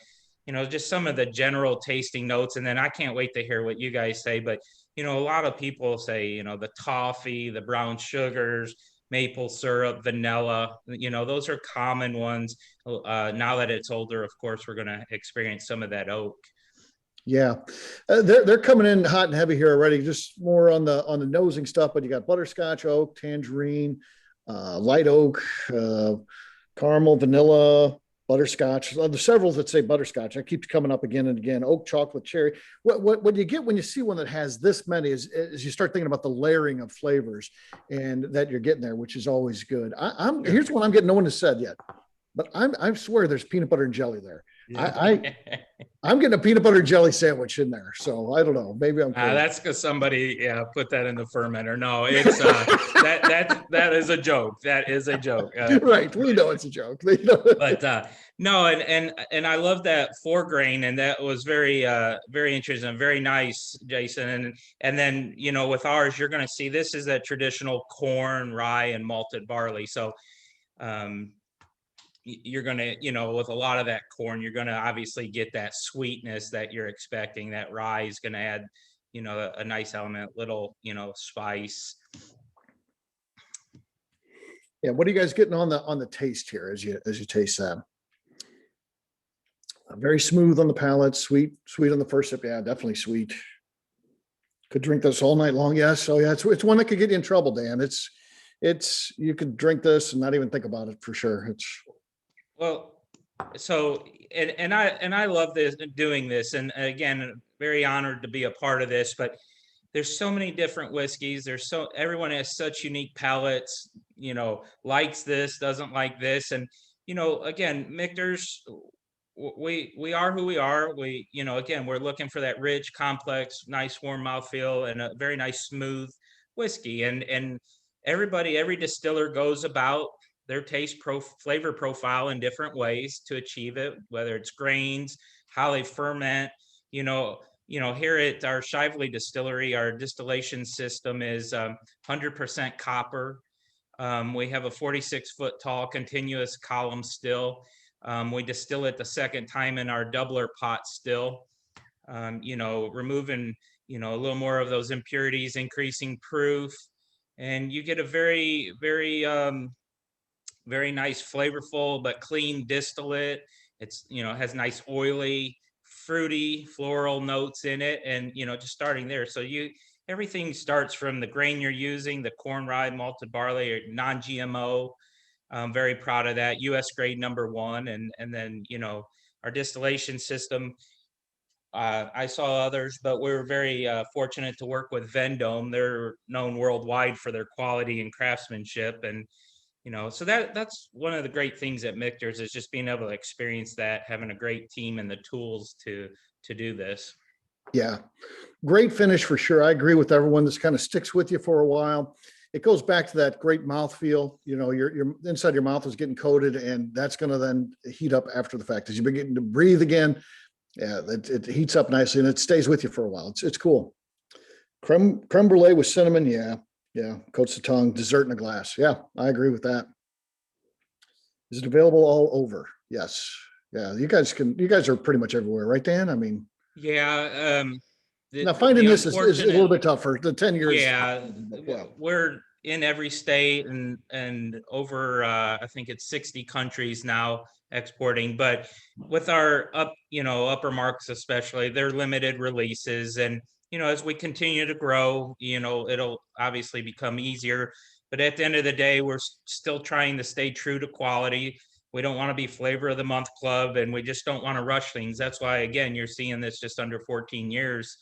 S3: just some of the general tasting notes. And then I can't wait to hear what you guys say, but a lot of people say the toffee, the brown sugars, maple syrup, vanilla, those are common ones. Now that it's older, of course, we're going to experience some of that oak.
S1: Yeah, they're coming in hot and heavy here already. Just more on the nosing stuff, but you got butterscotch, oak, tangerine, light oak, caramel, vanilla, butterscotch. There's several that say butterscotch. That keeps coming up again and again. Oak, chocolate, cherry. What you get when you see one that has this many is you start thinking about the layering of flavors and that you're getting there, which is always good. Here's one I'm getting. No one has said yet, but I swear there's peanut butter and jelly there. Yeah. I'm getting a peanut butter and jelly sandwich in there. So I don't know. Maybe I'm crazy.
S3: That's because somebody put that in the fermenter. No, it's that is a joke. That is a joke.
S1: Right. We know it's a joke.
S3: But no, and I love that 4-grain, and that was very very interesting, very nice, Jason. And then with ours, you're going to see this is that traditional corn, rye, and malted barley. So you're going to, with a lot of that corn, you're going to obviously get that sweetness that you're expecting. That rye is going to add, a nice element, little, spice.
S1: Yeah. What are you guys getting on the taste here as you taste that? Very smooth on the palate, sweet on the first sip. Yeah, definitely sweet. Could drink this all night long. Yes. So yeah, it's one that could get you in trouble, Dan. It's you could drink this and not even think about it for sure.
S3: Well, so and I love this, doing this, and again, very honored to be a part of this. But there's so many different whiskeys. Everyone has such unique palates. Likes this, doesn't like this, and again, Michter's. We are who we are. Again, we're looking for that rich, complex, nice, warm mouthfeel and a very nice, smooth whiskey. And every distiller goes about their flavor profile in different ways to achieve it, whether it's grains, how they ferment. Here at our Shively distillery, our distillation system is 100% copper. We have a 46-foot tall continuous column still. We distill it the second time in our doubler pot still, removing, a little more of those impurities, increasing proof, and you get a very, very, very nice, flavorful, but clean distillate. It's, has nice oily, fruity, floral notes in it. And, just starting there. So everything starts from the grain you're using, the corn, rye, malted barley, or non-GMO. I'm very proud of that. US grade #1. And then, our distillation system, I saw others, but we were very fortunate to work with Vendome. They're known worldwide for their quality and craftsmanship, and so that's one of the great things at Michter's is just being able to experience that, having a great team and the tools to do this.
S1: Yeah, great finish for sure. I agree with everyone. This kind of sticks with you for a while. It goes back to that great mouthfeel. Your inside your mouth is getting coated, and that's going to then heat up after the fact as you begin to breathe again. Yeah, it heats up nicely and it stays with you for a while. It's cool. Creme brulee with cinnamon. Yeah. Coats the tongue. Dessert in a glass. Yeah, I agree with that. Is it available all over? Yes. Yeah, you guys are pretty much everywhere, right, Dan? I mean,
S3: Yeah.
S1: now finding
S3: the
S1: this is a little
S3: unfortunate-
S1: bit tougher. The 10 years.
S3: Yeah,
S1: Yeah.
S3: we're in every state and over I think it's 60 countries now exporting. But with our upper marks especially, they're limited releases, and as we continue to grow, it'll obviously become easier. But at the end of the day, we're still trying to stay true to quality. We don't want to be flavor of the month club, and we just don't want to rush things. That's why, again, you're seeing this just under 14 years.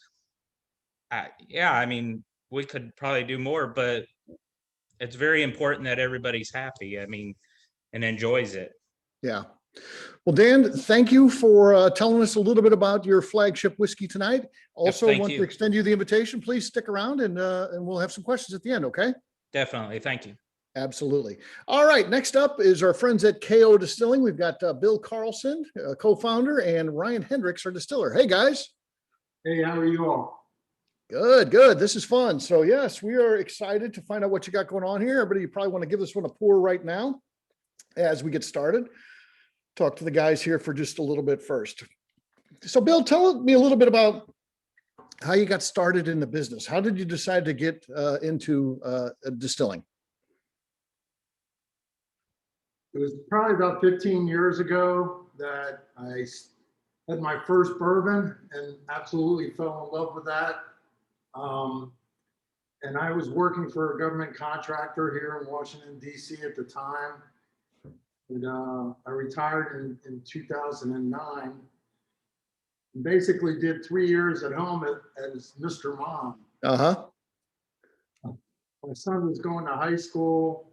S3: Yeah, I mean, we could probably do more, but it's very important that everybody's happy. I mean, and enjoys it.
S1: Yeah. Well, Dan, thank you for telling us a little bit about your flagship whiskey tonight. Also,
S3: thank
S1: want
S3: you.
S1: to extend you the invitation. Please stick around and we'll have some questions at the end. Okay.
S3: Definitely. Thank you.
S1: Absolutely. All right. Next up is our friends at KO Distilling. We've got Bill Carlson, co-founder, and Ryan Hendricks, our distiller. Hey, guys.
S4: Hey, how are you all?
S1: Good. This is fun. So yes, we are excited to find out what you got going on here. Everybody, you probably want to give this one a pour right now as we get started. Talk to the guys here for just a little bit first. So Bill, tell me a little bit about how you got started in the business. How did you decide to get into distilling?
S4: It was probably about 15 years ago that I had my first bourbon and absolutely fell in love with that. And I was working for a government contractor here in Washington, D.C. at the time. And I retired in 2009. And basically did 3 years at home as Mr. Mom.
S1: Uh-huh.
S4: My son was going to high school.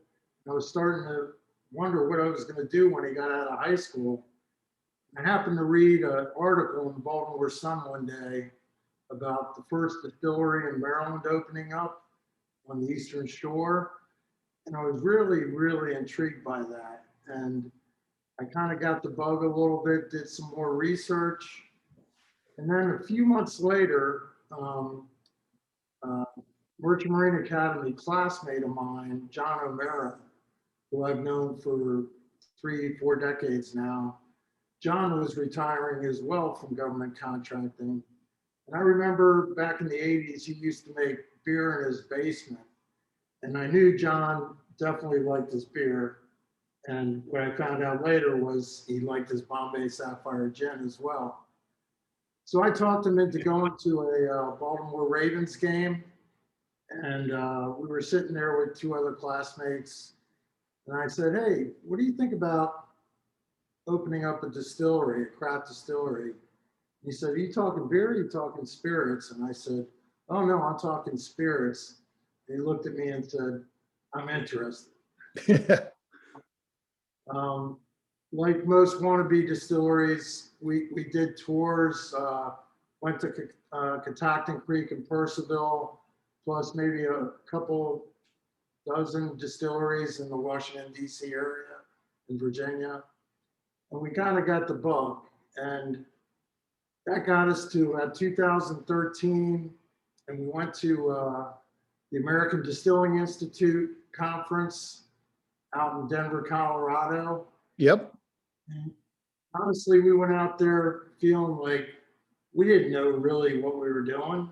S4: I was starting to wonder what I was going to do when he got out of high school. I happened to read an article in the Baltimore Sun one day about the first distillery in Maryland opening up on the Eastern Shore. And I was really, really intrigued by that. And I kind of got the bug a little bit, did some more research. And then a few months later, Merchant Marine Academy classmate of mine, John O'Mara, who I've known for 3-4 decades now, John was retiring as well from government contracting. And I remember back in the 80s, he used to make beer in his basement. And I knew John definitely liked his beer. And what I found out later was he liked his Bombay Sapphire gin as well. So I talked him into going to a Baltimore Ravens game. And we were sitting there with 2 other classmates. And I said, hey, what do you think about opening up a distillery, a craft distillery? He said, are you talking beer or are you talking spirits? And I said, oh, no, I'm talking spirits. And he looked at me and said, I'm interested. Like most wannabe distilleries, we did tours, went to Catoctin Creek and Percival, plus maybe a couple dozen distilleries in the Washington, D.C. area in Virginia. And we kind of got the bug. And that got us to 2013. And we went to the American Distilling Institute conference out in Denver, Colorado.
S1: Yep.
S4: And honestly, we went out there feeling like we didn't know really what we were doing.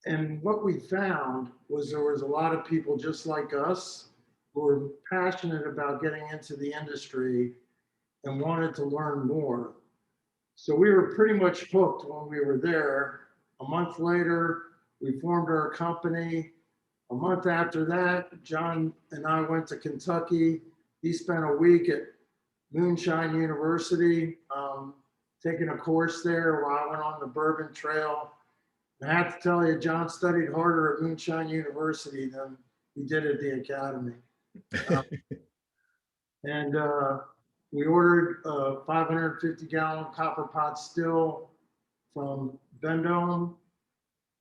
S4: And what we found was there was a lot of people just like us who were passionate about getting into the industry and wanted to learn more. So we were pretty much hooked when we were there. A month later, we formed our company. A month after that, John and I went to Kentucky. He spent a week at Moonshine University taking a course there while I went on the Bourbon Trail. And I have to tell you, John studied harder at Moonshine University than he did at the academy. And we ordered a 550-gallon copper pot still from Vendome,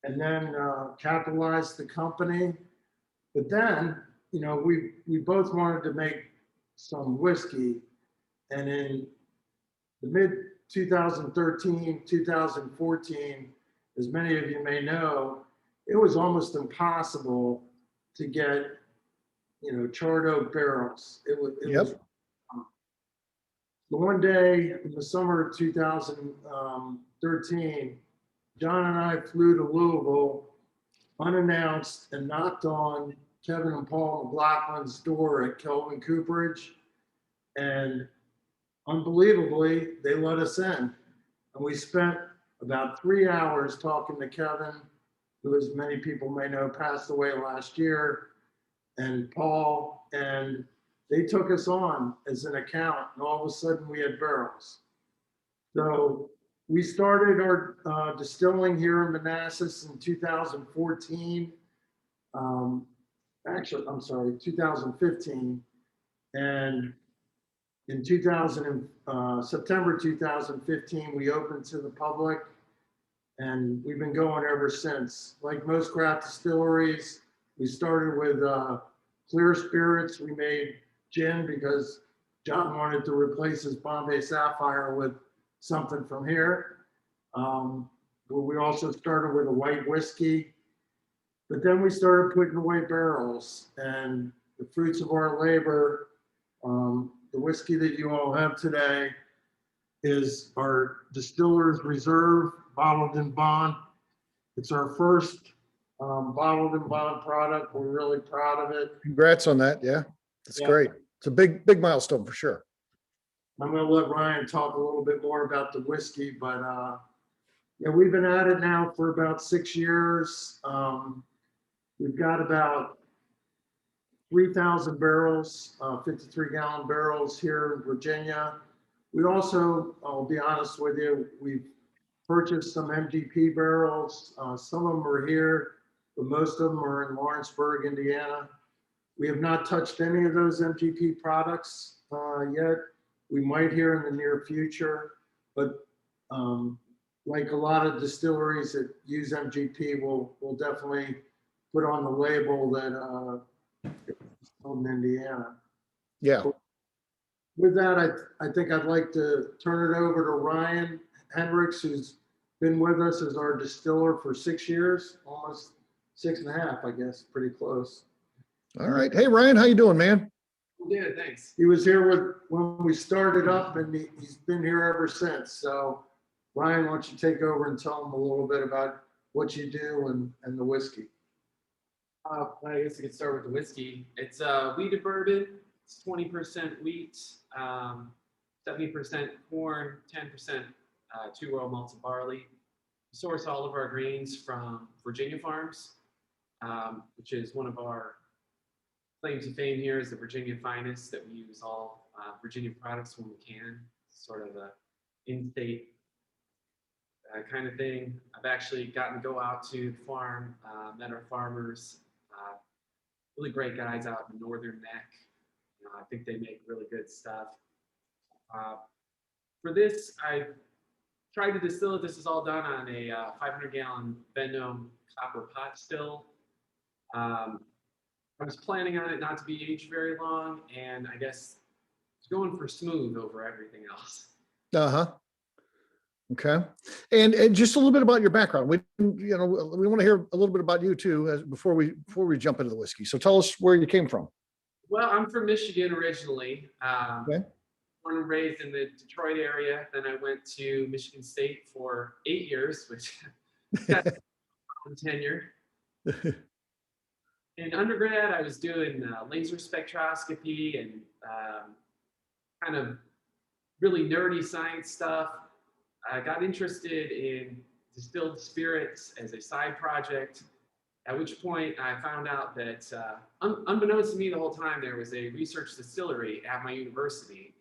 S4: and then capitalized the company. But then, you know, we both wanted to make some whiskey, and in the mid 2013, 2014, as many of you may know, it was almost impossible to get, you know, charred oak barrels. It was. But one day in the summer of 2013, John and I flew to Louisville unannounced and knocked on Kevin and Paul McLaughlin's door at Kelvin Cooperage. And unbelievably, they let us in. And we spent about 3 hours talking to Kevin, who, as many people may know, passed away last year, and Paul, and they took us on as an account, and all of a sudden we had barrels. So we started our distilling here in Manassas in 2014. Actually, I'm sorry, 2015. And in September 2015, we opened to the public, and we've been going ever since. Like most craft distilleries, we started with clear spirits. We made gin because John wanted to replace his Bombay Sapphire with something from here. But we also started with a white whiskey. But then we started putting away barrels, and the fruits of our labor, the whiskey that you all have today is our Distiller's Reserve bottled in bond. It's our first bottled in bond product. We're really proud of it.
S1: Congrats on that. Yeah, that's great. It's a big milestone for sure.
S4: I'm going to let Ryan talk a little bit more about the whiskey, but yeah, we've been at it now for about 6 years. We've got about 3,000 barrels, 53-gallon barrels here in Virginia. We also, I'll be honest with you, we've purchased some MGP barrels. Some of them are here, but most of them are in Lawrenceburg, Indiana. We have not touched any of those MGP products yet. We might here in the near future, but like a lot of distilleries that use MGP, we'll definitely put on the label that it's from Indiana.
S1: Yeah.
S4: So with that, I think I'd like to turn it over to Ryan Hendricks, who's been with us as our distiller for 6 years, almost 6.5, I guess, pretty close.
S1: All right. Hey, Ryan, how you doing, man?
S6: Yeah, thanks.
S4: He was here when we started up, and he's been here ever since. So Ryan, why don't you take over and tell him a little bit about what you do and the whiskey.
S6: I guess I could start with the whiskey. It's wheated bourbon. It's 20% wheat, 70% corn, 10% two-row malted barley. We source all of our grains from Virginia farms, which is one of our claims to fame here is the Virginia finest, that we use all Virginia products when we can. It's sort of a in-state kind of thing. I've actually gotten to go out to the farm, met our farmers, really great guys out in Northern Neck. You know, I think they make really good stuff. For this, I tried to distill it. This is all done on a 500-gallon Vendome copper pot still. I was planning on it not to be aged very long, and I guess it's going for smooth over everything else.
S1: Uh-huh. Okay. And just a little bit about your background. We want to hear a little bit about you too, before we jump into the whiskey. So tell us where you came from.
S6: Well, I'm from Michigan originally.
S1: Okay.
S6: Born and raised in the Detroit area. Then I went to Michigan State for 8 years, which got tenure. In undergrad, I was doing laser spectroscopy and kind of really nerdy science stuff. I got interested in distilled spirits as a side project, at which point I found out that unbeknownst to me the whole time, there was a research distillery at my university.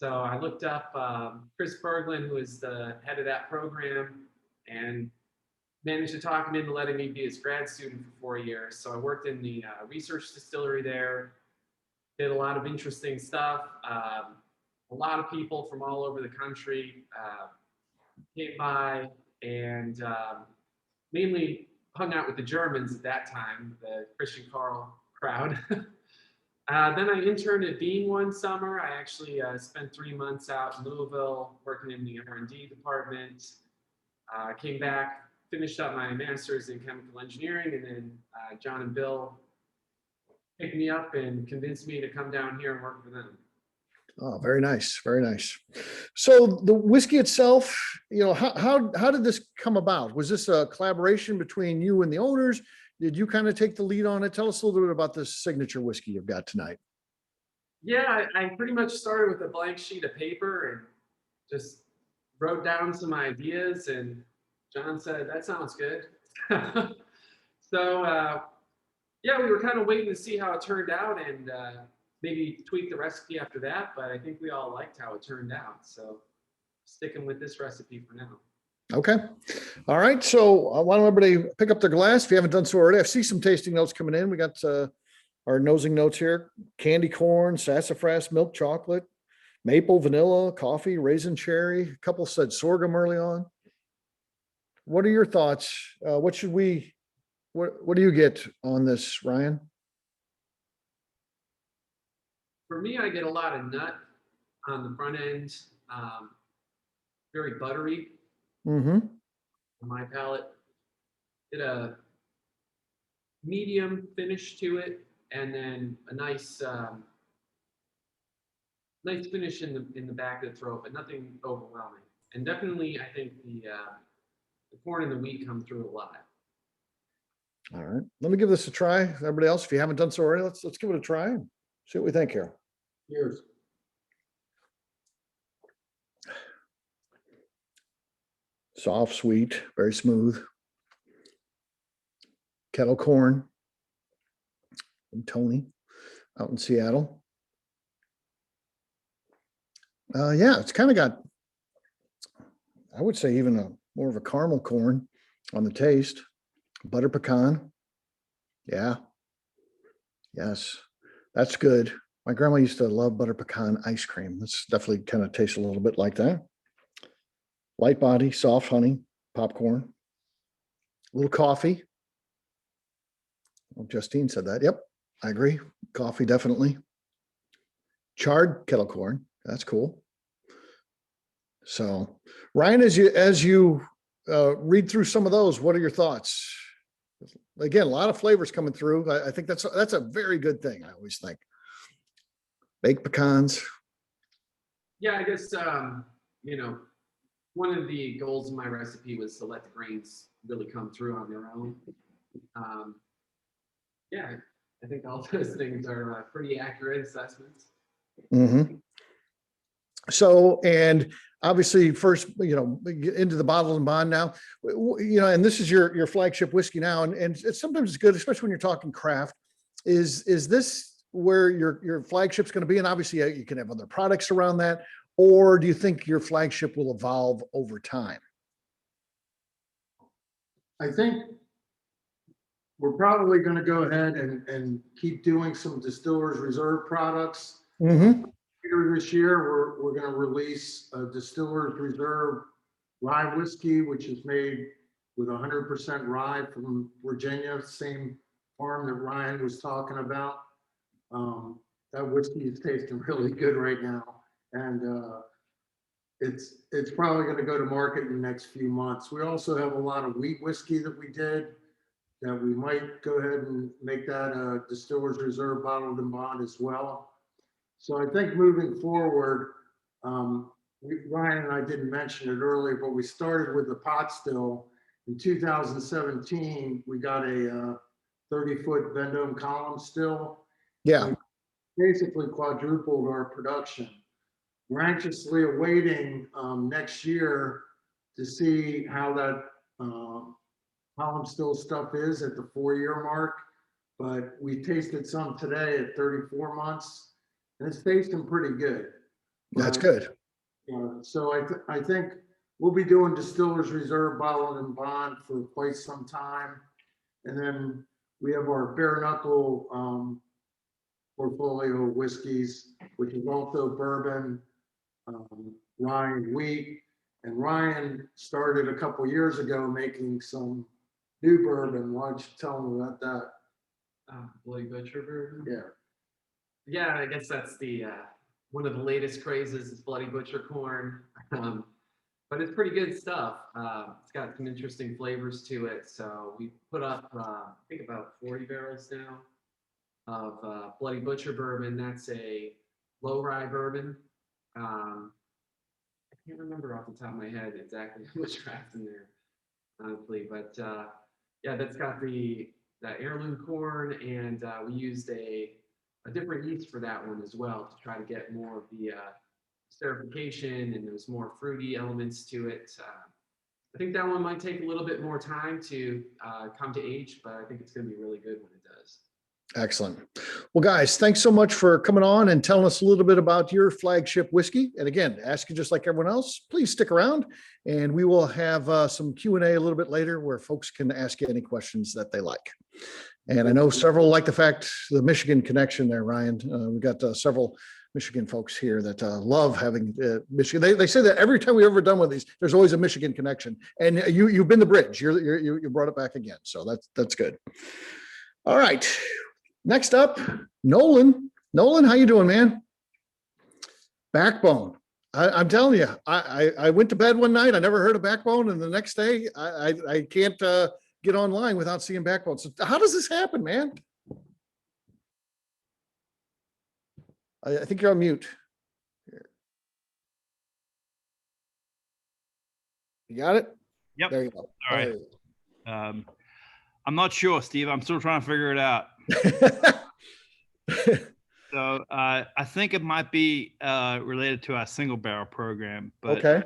S6: So I looked up Chris Berglund, who is the head of that program, and managed to talk him into letting me be his grad student for 4 years. So I worked in the research distillery there, did a lot of interesting stuff. A lot of people from all over the country came by and mainly hung out with the Germans at that time, the Christian Carl crowd. Then I interned at Bean one summer. I actually spent 3 months out in Louisville working in the R&D department. Came back, finished up my master's in chemical engineering, and then John and Bill picked me up and convinced me to come down here and work for them.
S1: Oh, very nice, very nice. So the whiskey itself, how did this come about? Was this a collaboration between you and the owners? Did you kind of take the lead on it? Tell us a little bit about this signature whiskey you've got tonight.
S6: Yeah, I pretty much started with a blank sheet of paper and just wrote down some ideas, and John said, "That sounds good." So yeah, we were kind of waiting to see how it turned out and maybe tweak the recipe after that, but I think we all liked how it turned out. So sticking with this recipe for now.
S1: Okay. All right. So why don't everybody pick up their glass if you haven't done so already? I see some tasting notes coming in. We got our nosing notes here: candy corn, sassafras, milk chocolate, maple, vanilla, coffee, raisin cherry. A couple said sorghum early on. What are your thoughts? What do you get on this, Ryan?
S6: For me, I get a lot of nut on the front end, very buttery
S1: Mm-hmm.
S6: on my palate. Get a medium finish to it, and then a nice nice finish in the back of the throat, but nothing overwhelming. And definitely, I think the corn and the wheat come through a lot.
S1: All right. Let me give this a try. Everybody else, if you haven't done so already, let's give it a try and see what we think here.
S4: Cheers.
S1: Soft, sweet, very smooth. Kettle corn from Tony out in Seattle. Yeah, it's kind of got, I would say, even more of a caramel corn on the taste. Butter pecan. Yeah. Yes, that's good. My grandma used to love butter pecan ice cream. This definitely kind of tastes a little bit like that. Light body, soft honey, popcorn, a little coffee. Well, Justine said that. Yep, I agree. Coffee, definitely. Charred kettle corn. That's cool. So, Ryan, as you read through some of those, what are your thoughts? Again, a lot of flavors coming through. I think that's a very good thing. I always think baked pecans.
S6: Yeah, I guess one of the goals of my recipe was to let the grains really come through on their own. Yeah, I think all those things are pretty accurate assessments.
S1: Mm-hmm. So, and obviously first, into the bottle and bond now, and this is your flagship whiskey now. And it's sometimes it's good, especially when you're talking craft, is this where your flagship's going to be? And obviously you can have other products around that, or do you think your flagship will evolve over time?
S4: I think we're probably going to go ahead and keep doing some Distillers Reserve products.
S1: Mm-hmm.
S4: Later this year, we're going to release a Distillers Reserve rye whiskey, which is made with 100% rye from Virginia, same farm that Ryan was talking about. That whiskey is tasting really good right now, and it's probably going to go to market in the next few months. We also have a lot of wheat whiskey that we did that we might go ahead and make that a Distillers Reserve bottled and bond as well. So I think moving forward, Ryan and I didn't mention it earlier, but we started with the pot still. In 2017, we got a 30-foot Vendome column still.
S1: Yeah.
S4: We basically quadrupled our production. We're anxiously awaiting next year to see how that column still stuff is at the 4-year mark. But we tasted some today at 34 months, and it's tasting pretty good.
S1: That's good.
S4: So I think we'll be doing Distillers Reserve Bottled and Bond for quite some time. And then we have our bare knuckle portfolio of whiskeys, which is also bourbon, Ryan wheat. And Ryan started a couple years ago making some new bourbon. Why don't you tell them about that?
S6: Bloody Butcher bourbon.
S4: Yeah.
S6: Yeah, I guess that's the one of the latest crazes is Bloody Butcher corn. But it's pretty good stuff. It's got some interesting flavors to it. So we put up, I think about 40 barrels now of Bloody Butcher bourbon. That's a low rye bourbon. I can't remember off the top of my head exactly how much craft in there, honestly. But yeah, that's got that heirloom corn, and we used a different yeast for that one as well to try to get more of the esterification, and there's more fruity elements to it. I think that one might take a little bit more time to come to age, but I think it's going to be really good when it does.
S1: Excellent. Well, guys, thanks so much for coming on and telling us a little bit about your flagship whiskey. And again, ask you just like everyone else, please stick around, and we will have some Q&A a little bit later where folks can ask you any questions that they like. And I know several like the fact, the Michigan connection there, Ryan. We've got several Michigan folks here that love having Michigan. They say that every time we've ever done one of these, there's always a Michigan connection. And you've been the bridge. You brought it back again. So that's good. All right. Next up, Nolan. Nolan, how you doing, man? Backbone. I'm telling you, I went to bed one night. I never heard of Backbone. And the next day, I can't get online without seeing Backbone. So how does this happen, man? I think you're on mute. You got it?
S5: Yep.
S1: There you go.
S5: All right. I'm not sure, Steve. I'm still trying to figure it out. So I think it might be related to our single barrel program. But,
S1: okay.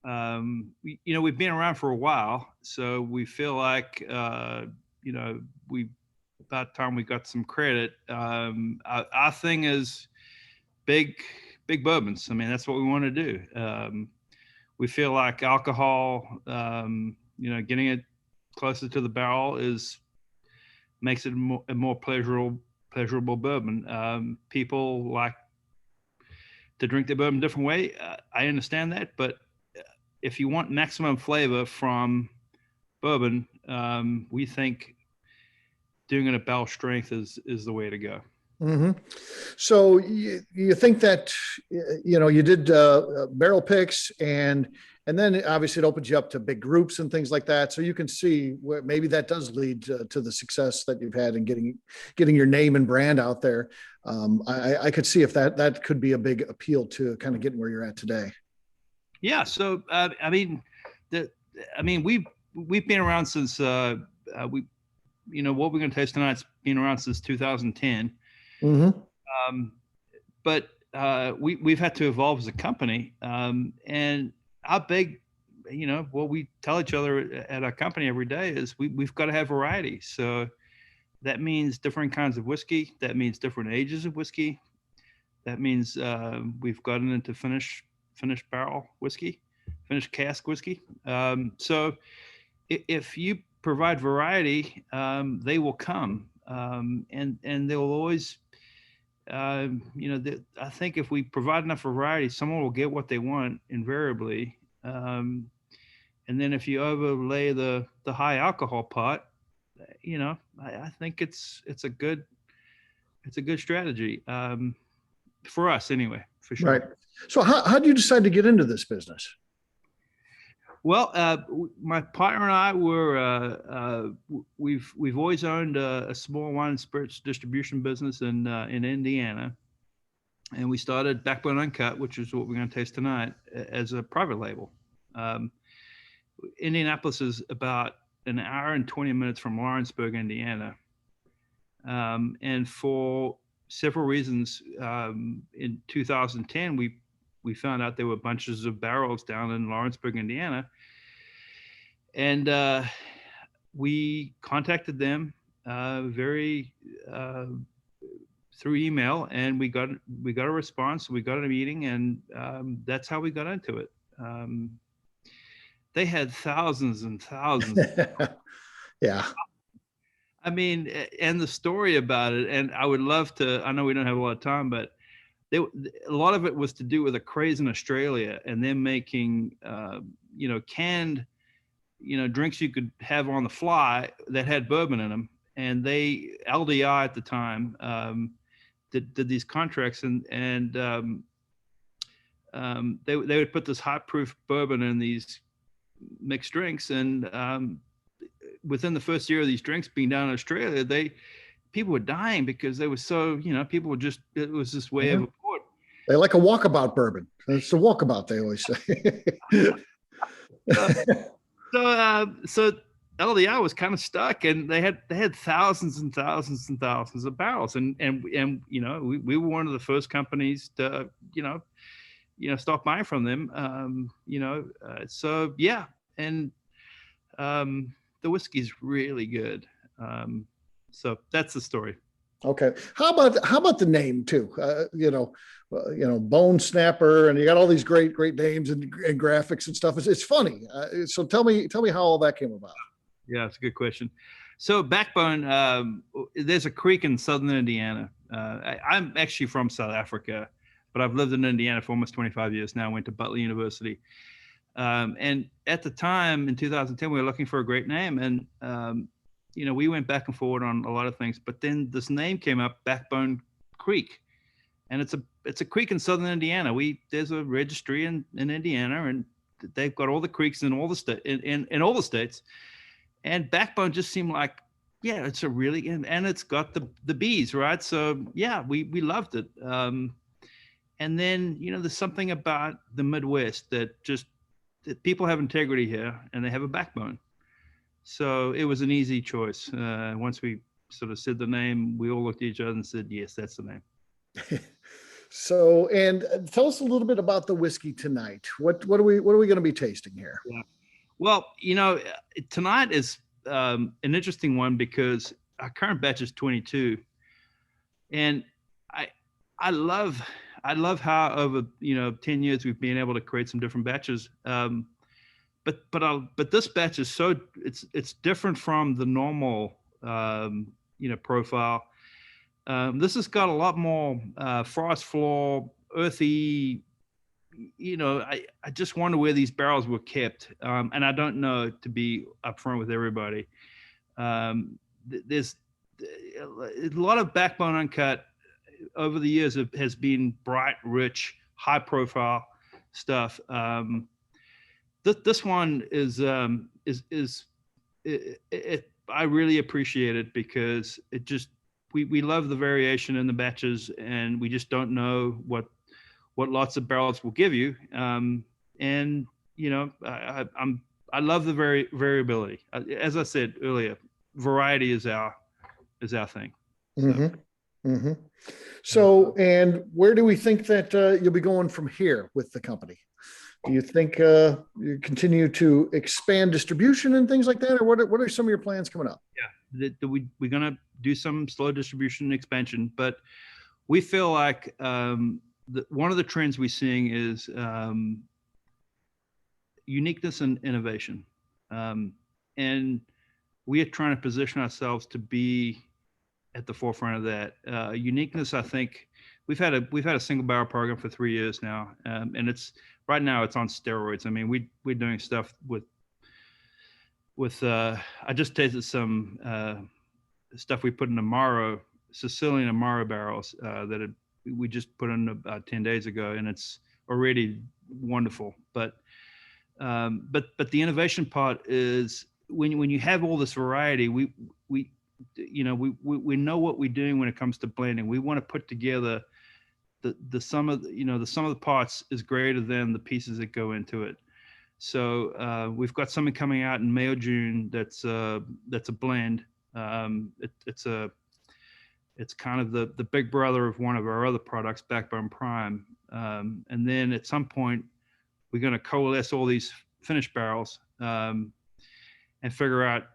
S5: We've been around for a while, so we feel like, about time we got some credit. Our thing is big bourbons. I mean, that's what we want to do. We feel like alcohol, getting it closer to the barrel makes it a more pleasurable bourbon. People like to drink their bourbon a different way. I understand that, but if you want maximum flavor from bourbon, we think doing it at barrel strength is the way to go.
S1: Mm-hmm. So you think that, you did barrel picks and then obviously it opens you up to big groups and things like that. So you can see where maybe that does lead to the success that you've had in getting your name and brand out there. I could see if that could be a big appeal to kind of getting where you're at today. Yeah.
S5: So, we've been around since, what we're going to taste tonight's been around since 2010.
S1: Mm-hmm.
S5: But we've had to evolve as a company. And our big, what we tell each other at our company every day is we've got to have variety. So that means different kinds of whiskey. That means different ages of whiskey. That means we've gotten into finished barrel whiskey, finished cask whiskey. So if you provide variety, they will come. And they'll always, I think if we provide enough variety, someone will get what they want invariably. And then if you overlay the high alcohol part, I think it's a good strategy for us anyway, for sure.
S1: Right. So how did you decide to get into this business?
S5: Well, my partner and I we've always owned a small wine and spirits distribution business in Indiana, and we started Backbone Uncut, which is what we're going to taste tonight, as a private label. Indianapolis is about an hour and 20 minutes from Lawrenceburg, Indiana, and for several reasons, in 2010 we found out there were bunches of barrels down in Lawrenceburg, Indiana. And we contacted them very through email, and we got a response. We got a meeting, and that's how we got into it. They had thousands and thousands.
S1: Yeah.
S5: I mean, and the story about it, and I would love to, I know we don't have a lot of time, but a lot of it was to do with a craze in Australia, and them making, canned, drinks you could have on the fly that had bourbon in them. And LDI at the time, did these contracts, and they would put this hot proof bourbon in these mixed drinks, and within the first year of these drinks being down in Australia, people were dying because they were so, people were just, it was this way of a port.
S1: They like a walkabout bourbon. It's a walkabout, they always say.
S5: So LDI was kind of stuck, and they had thousands and thousands and thousands of barrels, and we were one of the first companies to stop buying from them. So yeah, and the whiskey's really good. So that's the story.
S1: Okay. How about the name too? Bone Snapper, and you got all these great names and graphics and stuff. It's funny. So tell me how all that came about.
S5: Yeah, it's a good question. So Backbone, there's a creek in southern Indiana. I'm actually from South Africa, but I've lived in Indiana for almost 25 years now. I went to Butler University. And at the time in 2010, we were looking for a great name, and we went back and forward on a lot of things, but then this name came up, Backbone Creek, and it's a creek in southern Indiana. There's a registry in Indiana, and they've got all the creeks in all the in all the states, and Backbone just seemed like, yeah, it's a really, and it's got the bees, right? So yeah, we loved it. And then there's something about the Midwest that people have integrity here, and they have a backbone. So it was an easy choice. Once we sort of said the name, we all looked at each other and said, yes, that's the name.
S1: So, and tell us a little bit about the whiskey tonight. What are we going to be tasting here?
S5: Yeah. Well, tonight is an interesting one because our current batch is 22, and I love how over 10 years we've been able to create some different batches. But this batch is it's different from the normal profile. This has got a lot more frost floor, earthy. I just wonder where these barrels were kept, and I don't know, to be upfront with everybody. There's a lot of Backbone Uncut over the years has been bright, rich, high profile stuff. This one is I really appreciate it because it just, we love the variation in the batches, and we just don't know what lots of barrels will give you. And I love the variability. As I said earlier, variety is our thing. So.
S1: Mm-hmm. Mm-hmm. So, and where do we think that you'll be going from here with the company? Do you think you continue to expand distribution and things like that, or what are some of your plans coming up?
S5: Yeah, we're going to do some slow distribution expansion, but we feel like one of the trends we're seeing is uniqueness and innovation, and we are trying to position ourselves to be at the forefront of that. Uniqueness, I think we've had a single barrel program for 3 years now, and right now it's on steroids. I mean, we're doing stuff with I just tasted some stuff we put in Sicilian Amaro barrels that we just put in about 10 days ago, and it's already wonderful. But the innovation part is when you have all this variety, we know what we're doing when it comes to blending. We want to put together the sum of the parts is greater than the pieces that go into it. So we've got something coming out in May or June that's a blend. It's kind of the big brother of one of our other products, Backbone Prime. And then at some point we're going to coalesce all these finished barrels and figure out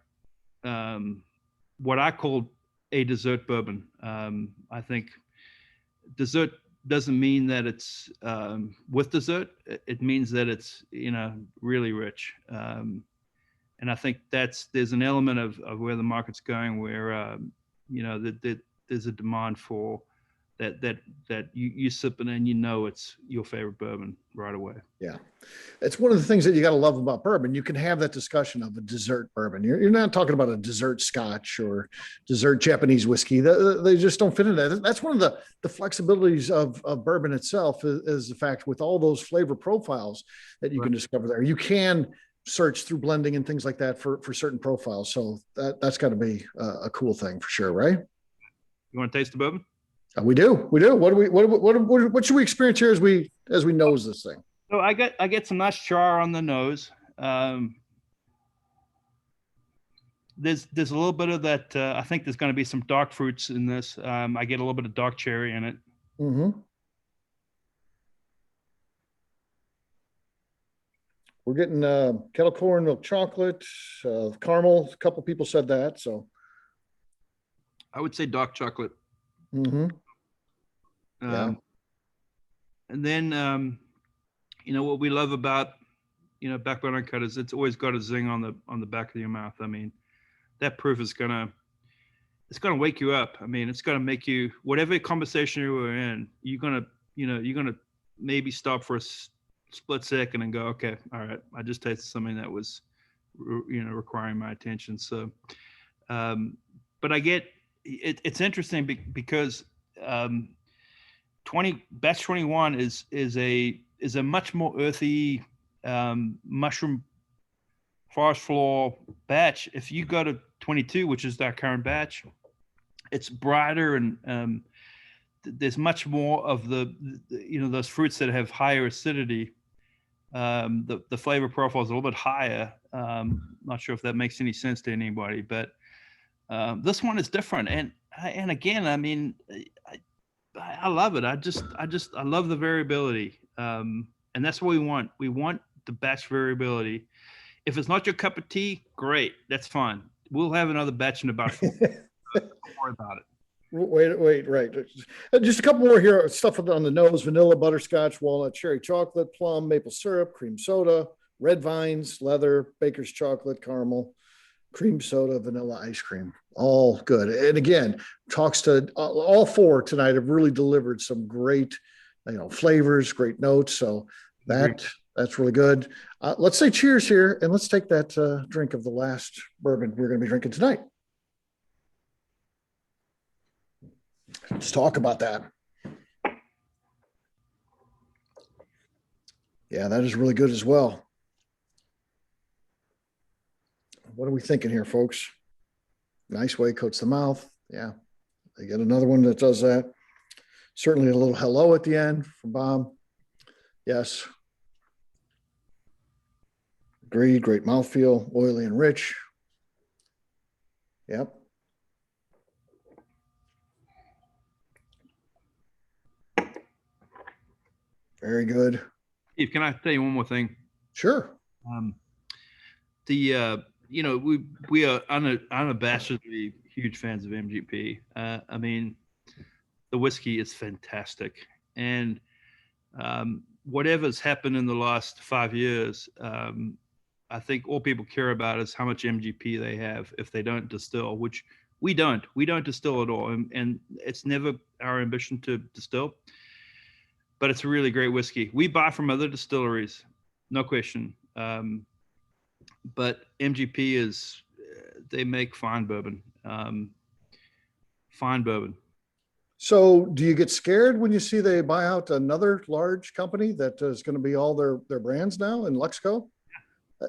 S5: what I call a dessert bourbon. I think dessert doesn't mean that it's with dessert. It means that it's, really rich. And I think there's an element of where the market's going, where that there's a demand for that you sip it and it's your favorite bourbon right away.
S1: Yeah. It's one of the things that you got to love about bourbon. You can have that discussion of a dessert bourbon. You're not talking about a dessert Scotch or dessert Japanese whiskey. They just don't fit in that. That's one of the flexibilities of bourbon itself is the fact with all those flavor profiles that you can discover there. You can search through blending and things like that for certain profiles. So that's got to be a cool thing for sure, right?
S5: You want to taste the bourbon?
S1: We do. What should we experience here as we nose this thing?
S5: So I get some nice char on the nose. There's a little bit of that. I think there's going to be some dark fruits in this. I get a little bit of dark cherry in it.
S1: Mm-hmm. We're getting kettle corn, milk chocolate, caramel. A couple people said that, so
S5: I would say dark chocolate.
S1: Mm-hmm. Yeah.
S5: And then what we love about Backbone Uncut is it's always got a zing on the back of your mouth. I mean, that proof is gonna wake you up. I mean, it's gonna make you, whatever conversation you were in, you're gonna maybe stop for a split second and go, okay, all right, I just tasted something that was requiring my attention. So but I get it's interesting because batch 21 is a much more earthy mushroom forest floor batch. If you go to 22, which is our current batch, it's brighter and there's much more of the those fruits that have higher acidity. The flavor profile is a little bit higher. Not sure if that makes any sense to anybody, but this one is different. And again, I mean, I love it. I love the variability. And that's what we want. We want the batch variability. If it's not your cup of tea, great. That's fine. We'll have another batch in about 4 Don't worry about it.
S1: Wait, right. Just a couple more here. Stuff on the nose: vanilla, butterscotch, walnut, cherry chocolate, plum, maple syrup, cream soda, red vines, leather, baker's chocolate, caramel, cream soda, vanilla ice cream. All good. And again, talks to all four tonight have really delivered some great, flavors, great notes. So that's really good. Let's say cheers here, and let's take that drink of the last bourbon we're going to be drinking tonight. Let's talk about that. Yeah, that is really good as well. What are we thinking here, folks? Nice way coats the mouth. Yeah, they get another one that does that. Certainly a little hello at the end from Bob. Yes. Agreed. Great mouthfeel, oily and rich. Yep. Very good.
S5: Steve, can I tell you one more thing?
S1: Sure.
S5: We are unabashedly huge fans of MGP. I mean, the whiskey is fantastic, and whatever's happened in the last 5 years, I think all people care about is how much MGP they have if they don't distill, which we don't. We don't distill at all, and it's never our ambition to distill. But it's a really great whiskey. We buy from other distilleries, no question. But MGP they make fine bourbon. Fine bourbon.
S1: So do you get scared when you see they buy out another large company that is going to be all their brands now in Luxco?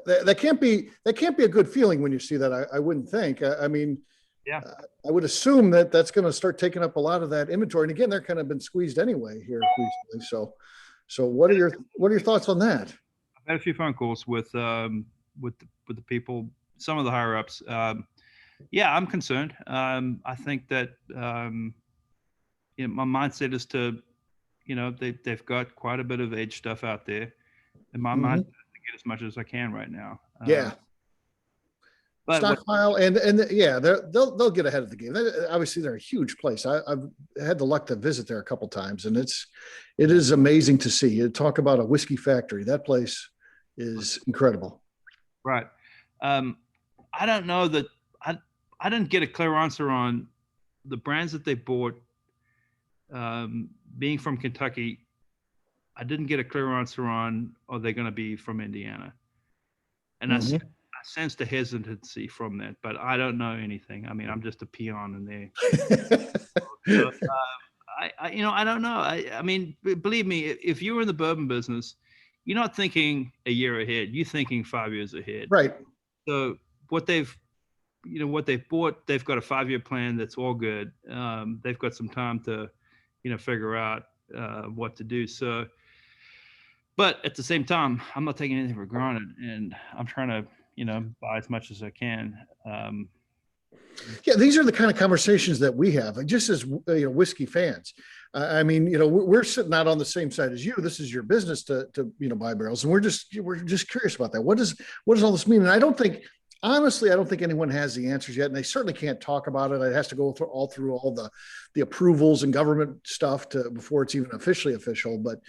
S1: That can't be a good feeling when you see that. I wouldn't think. I mean,
S5: yeah,
S1: I would assume that's going to start taking up a lot of that inventory. And again, they're kind of been squeezed anyway here recently. So what are your thoughts on that?
S5: I've had a few phone calls with the people, some of the higher ups. Yeah, I'm concerned. I think that my mindset is to, they've got quite a bit of age stuff out there. In my mind, I get as much as I can right now.
S1: Yeah.
S5: But what,
S1: stockpile, yeah, they'll get ahead of the game. Obviously, they're a huge place. I've had the luck to visit there a couple times, and it is amazing to see. You talk about a whiskey factory. That place is incredible.
S5: right. I don't know that I didn't get a clear answer on the brands that they bought. Being from Kentucky, I didn't get a clear answer on are they going to be from Indiana, and I sense the hesitancy from that, but I don't know anything. I mean, I'm just a peon in there. So, I don't know. I mean, believe me, if you're in the bourbon business, you're not thinking a year ahead. You're thinking 5 years ahead.
S1: Right.
S5: So what they've bought, they've got a 5-year plan. That's all good. They've got some time to, figure out what to do. So, but at the same time, I'm not taking anything for granted, and I'm trying to, buy as much as I can.
S1: Yeah, these are the kind of conversations that we have, like just as whiskey fans. I mean, we're sitting out on the same side as you. This is your business to buy barrels, and we're just curious about that. What does all this mean? And I don't think anyone has the answers yet, and they certainly can't talk about it. It has to go through all the approvals and government stuff before it's even officially official. But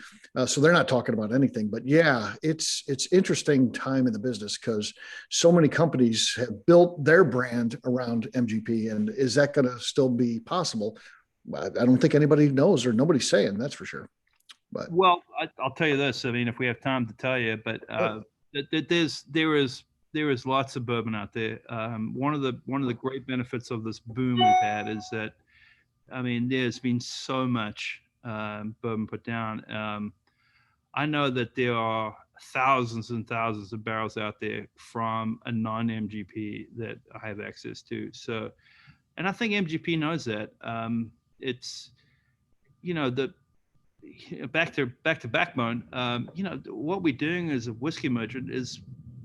S1: so they're not talking about anything. But yeah, it's interesting time in the business because so many companies have built their brand around MGP, and is that going to still be possible? I don't think anybody knows, or nobody's saying, that's for sure. But
S5: well, I'll tell you this. I mean, if we have time to tell you, but there is lots of bourbon out there. One of the great benefits of this boom we've had is that, I mean, there's been so much bourbon put down. I know that there are thousands and thousands of barrels out there from a non-MGP that I have access to. So, and I think MGP knows that. It's, back to Backbone. What we're doing as a whiskey merchant is,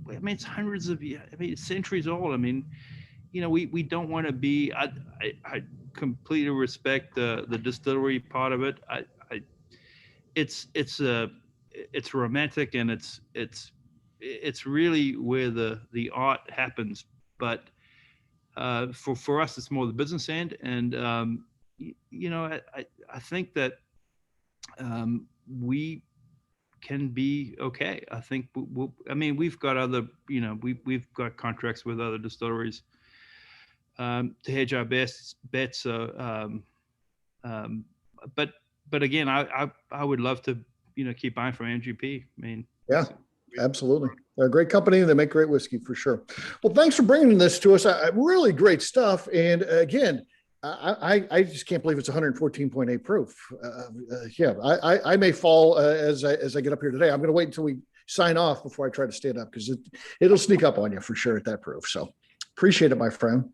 S5: I mean, it's hundreds of years. I mean, it's centuries old. I mean, we don't want to be. I completely respect the distillery part of it. It's romantic, and it's really where the art happens. But for us, it's more the business end, and I think that we can be okay. I think we've got other, we've got contracts with other distilleries to hedge our bets. So, but again, I would love to, keep buying from MGP. I mean,
S1: yeah, absolutely. They're a great company. They make great whiskey for sure. Well, thanks for bringing this to us. Really great stuff. And again, I just can't believe it's 114.8 proof. Yeah, I may fall as I get up here today. I'm going to wait until we sign off before I try to stand up, because it'll sneak up on you for sure at that proof. So appreciate it, my friend.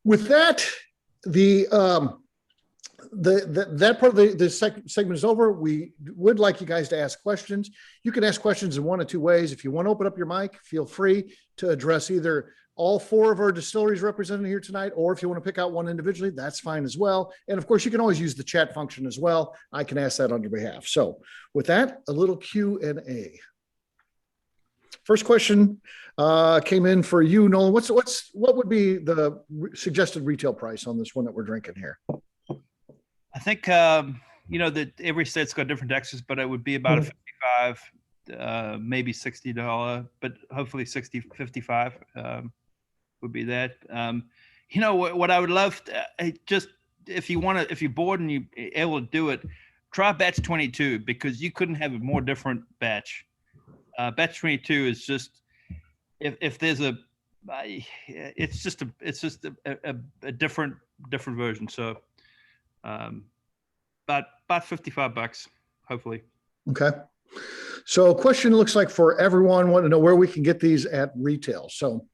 S1: With that, that part of the segment is over. We would like you guys to ask questions. You can ask questions in one of two ways. If you want to open up your mic, feel free to address either all four of our distilleries represented here tonight, or if you want to pick out one individually, that's fine as well. And of course, you can always use the chat function as well. I can ask that on your behalf. So with that, a little Q&A. First question came in for you, Nolan. What would be the suggested retail price on this one that we're drinking here?
S5: I think that every state's got different taxes, but it would be about a $55, maybe $60, but hopefully 55 would be that. What I would love just if you're bored and you're able to do it, try batch 22, because you couldn't have a more different batch. Batch 22 is just if there's it's just a different version. So about $55, hopefully.
S1: Okay. So question looks like for everyone, want to know where we can get these at retail. So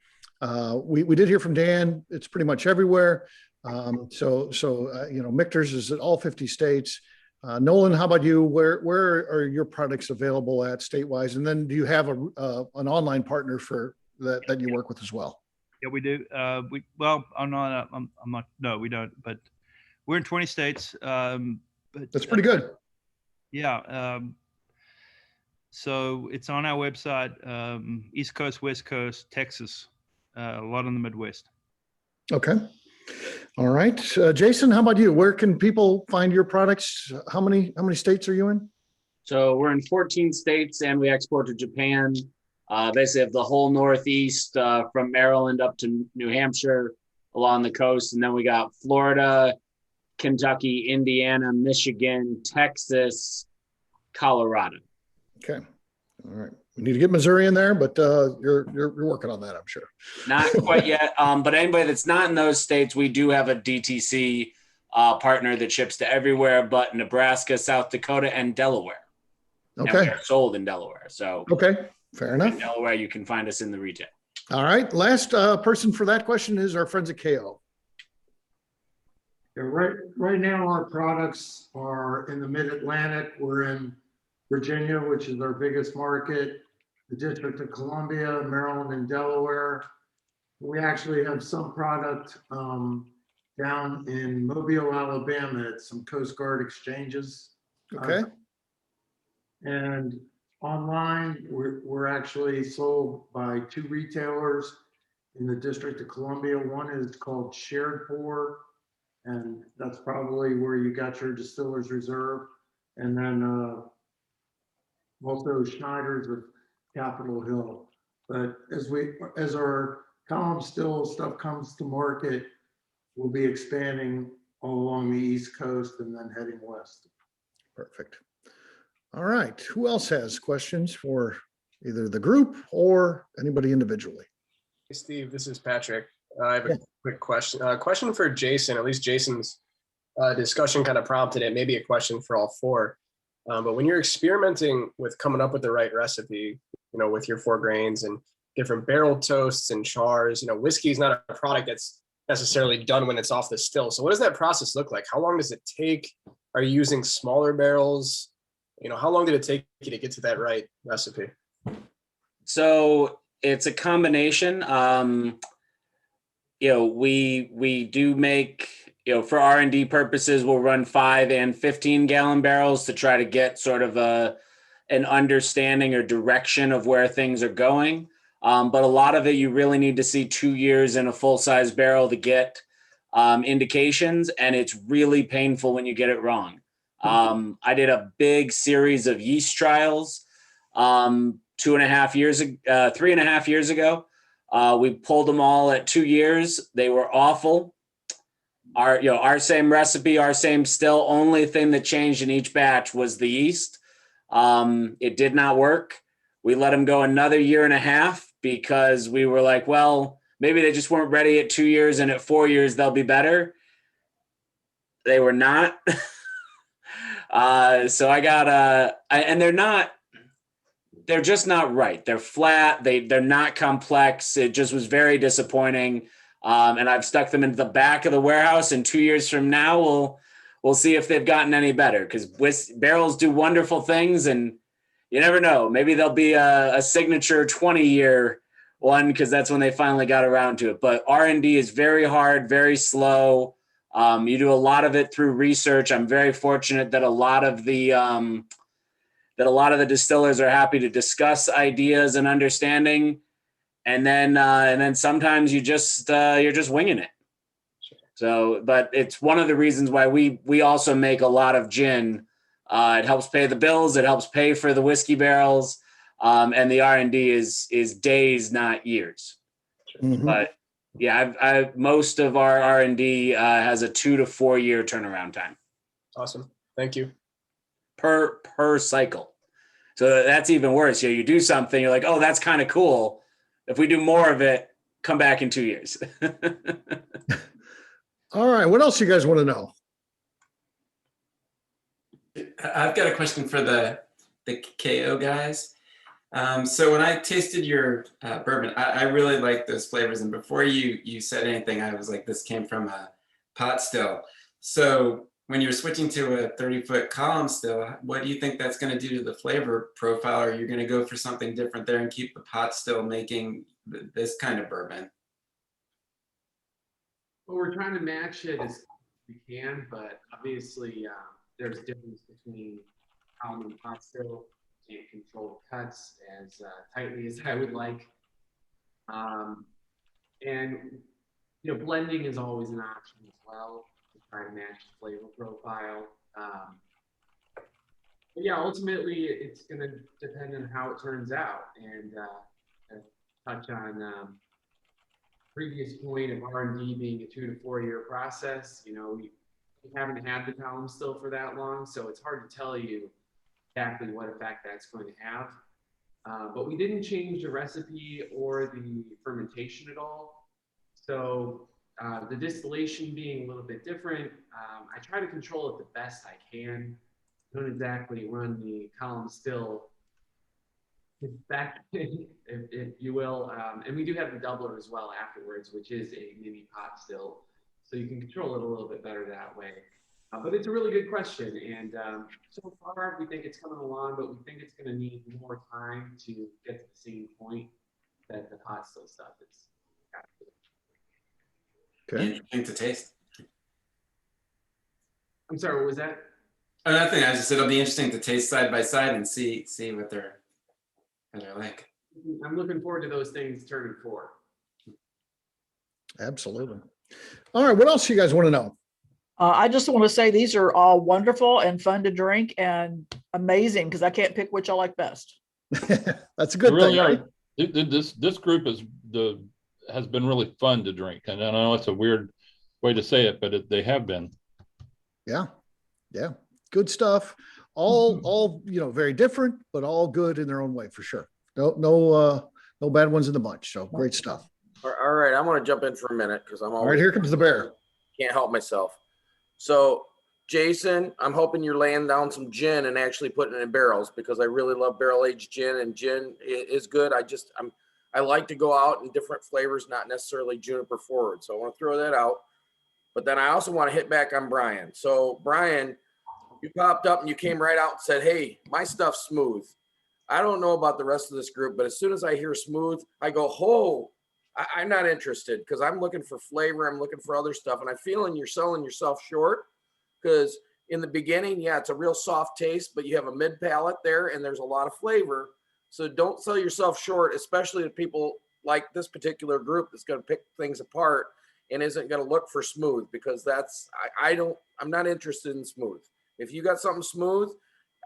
S1: we did hear from Dan. It's pretty much everywhere. Michter's is at all 50 states. Nolan, how about you? Where are your products available at state-wise? And then do you have an online partner for that you work with as well?
S5: Yeah, we do. We don't, but we're in 20 states. But
S1: that's pretty good.
S5: Yeah. So it's on our website, East Coast, West Coast, Texas. a lot in the Midwest.
S1: Okay. All right. Jason, how about you? Where can people find your products? How many states are you in?
S2: So we're in 14 states and we export to Japan. Basically have the whole Northeast from Maryland up to New Hampshire along the coast. And then we got Florida, Kentucky, Indiana, Michigan, Texas, Colorado.
S1: Okay. All right. We need to get Missouri in there, but you're working on that, I'm sure.
S2: Not quite yet. But anybody that's not in those states, we do have a DTC partner that ships to everywhere but Nebraska, South Dakota, and Delaware. And we
S1: Okay.
S2: are sold in Delaware. So
S1: Okay. Fair enough.
S2: in Delaware, you can find us in the retail.
S1: All right. Last person for that question is our friends at KO.
S4: Yeah, right now, our products are in the Mid-Atlantic. We're in Virginia, which is our biggest market, the District of Columbia, Maryland, and Delaware. We actually have some product down in Mobile, Alabama, at some Coast Guard exchanges.
S1: Okay.
S4: And online, we're actually sold by 2 retailers in the District of Columbia. One is called Shared Pour, and that's probably where you got your Distillers Reserve. And then also Schneider's with Capitol Hill. But as our column still stuff comes to market, we'll be expanding all along the East Coast and then heading west.
S1: Perfect. All right. Who else has questions for either the group or anybody individually?
S7: Hey, Steve, this is Patrick. I have a quick question. Question for Jason. At least Jason's discussion kind of prompted it. Maybe a question for all 4. But when you're experimenting with coming up with the right recipe, with your 4 grains and different barrel toasts and chars, whiskey is not a product that's necessarily done when it's off the still. So what does that process look like? How long does it take? Are you using smaller barrels? How long did it take you to get to that right recipe?
S2: So it's a combination. We do make, for R&D purposes, we'll run 5 and 15 gallon barrels to try to get sort of an understanding or direction of where things are going. But a lot of it, you really need to see 2 years in a full size barrel to get indications. And it's really painful when you get it wrong. I did a big series of yeast trials 3.5 years ago. We pulled them all at 2 years. They were awful. Our same recipe, our same still. Only thing that changed in each batch was the yeast. It did not work. We let them go another 1.5 years because we were like, well, maybe they just weren't ready at 2 years, and at 4 years they'll be better. They were not. So I got and they're just not right. They're flat. They're not complex. It just was very disappointing. And I've stuck them into the back of the warehouse, and 2 years from now, we'll see if they've gotten any better, because barrels do wonderful things, and you never know. Maybe there'll be a signature 20-year one, because that's when they finally got around to it. But R&D is very hard, very slow. You do a lot of it through research. I'm very fortunate that a lot of the distillers are happy to discuss ideas and understanding, and then sometimes you're just winging it. So, but it's one of the reasons why we also make a lot of gin. It helps pay the bills. It helps pay for the whiskey barrels, and the R&D is days, not years. Mm-hmm. But yeah, most of our R&D has a 2 to 4 year turnaround time.
S7: Awesome. Thank you.
S2: Per cycle. So that's even worse. You do something, you're like, oh, that's kind of cool. If we do more of it, come back in 2 years.
S1: All right. What else you guys want to know?
S8: I've got a question for the KO guys. So when I tasted your bourbon, I really like those flavors. And before you said anything, I was like, this came from a pot still. So when you're switching to a 30-foot column still, what do you think that's going to do to the flavor profile? Or you're going to go for something different there and keep the pot still making this kind of bourbon?
S6: Well, we're trying to match it as we can, but obviously there's a difference between column and pot still. Can't control cuts as tightly as I would like. And, you know, blending is always an option as well to try to match the flavor profile. But yeah, ultimately it's going to depend on how it turns out. And touch on previous point of R&D being a 2 to 4 year process. You know, we haven't had the column still for that long, so it's hard to tell you exactly what effect that's going to have. But we didn't change the recipe or the fermentation at all. So the distillation being a little bit different, I try to control it the best I can. I don't exactly run the column still back, if you will. And we do have the doubler as well afterwards, which is a mini pot still. So you can control it a little bit better that way. But it's a really good question. And so far, we think it's coming along, but we think it's going to need more time to get to the same point that the pot still stuff is.
S1: Okay.
S8: Interesting to taste.
S6: I'm sorry, what was that?
S8: Oh, nothing. I just said it'll be interesting to taste side by side and see what they're like.
S6: I'm looking forward to those things turning 4.
S1: Absolutely. All right. What else you guys want to know?
S9: I just want to say these are all wonderful and fun to drink and amazing because I can't pick which I like best.
S1: That's a good
S10: They really
S1: thing. Right?
S10: are. This group has been really fun to drink, and I know it's a weird way to say it, but they have been.
S1: Yeah. Yeah. Good stuff. All very different, but all good in their own way for sure. No bad ones in the bunch. So great stuff.
S11: All right, I'm going to jump in for a minute because I'm
S1: All right, here comes the bear.
S11: Can't help myself. So, Jason, I'm hoping you're laying down some gin and actually putting it in barrels because I really love barrel aged gin, and gin is good. I like to go out in different flavors, not necessarily juniper forward. So I want to throw that out. But then I also want to hit back on Brian. So Brian, you popped up and you came right out and said, "Hey, my stuff's smooth." I don't know about the rest of this group, but as soon as I hear smooth, I go, "Oh, I'm not interested," because I'm looking for flavor. I'm looking for other stuff. And I'm feeling you're selling yourself short because in the beginning, yeah, it's a real soft taste, but you have a mid palate there and there's a lot of flavor. So don't sell yourself short, especially to people like this particular group that's going to pick things apart and isn't going to look for smooth, because I'm not interested in smooth. If you got something smooth,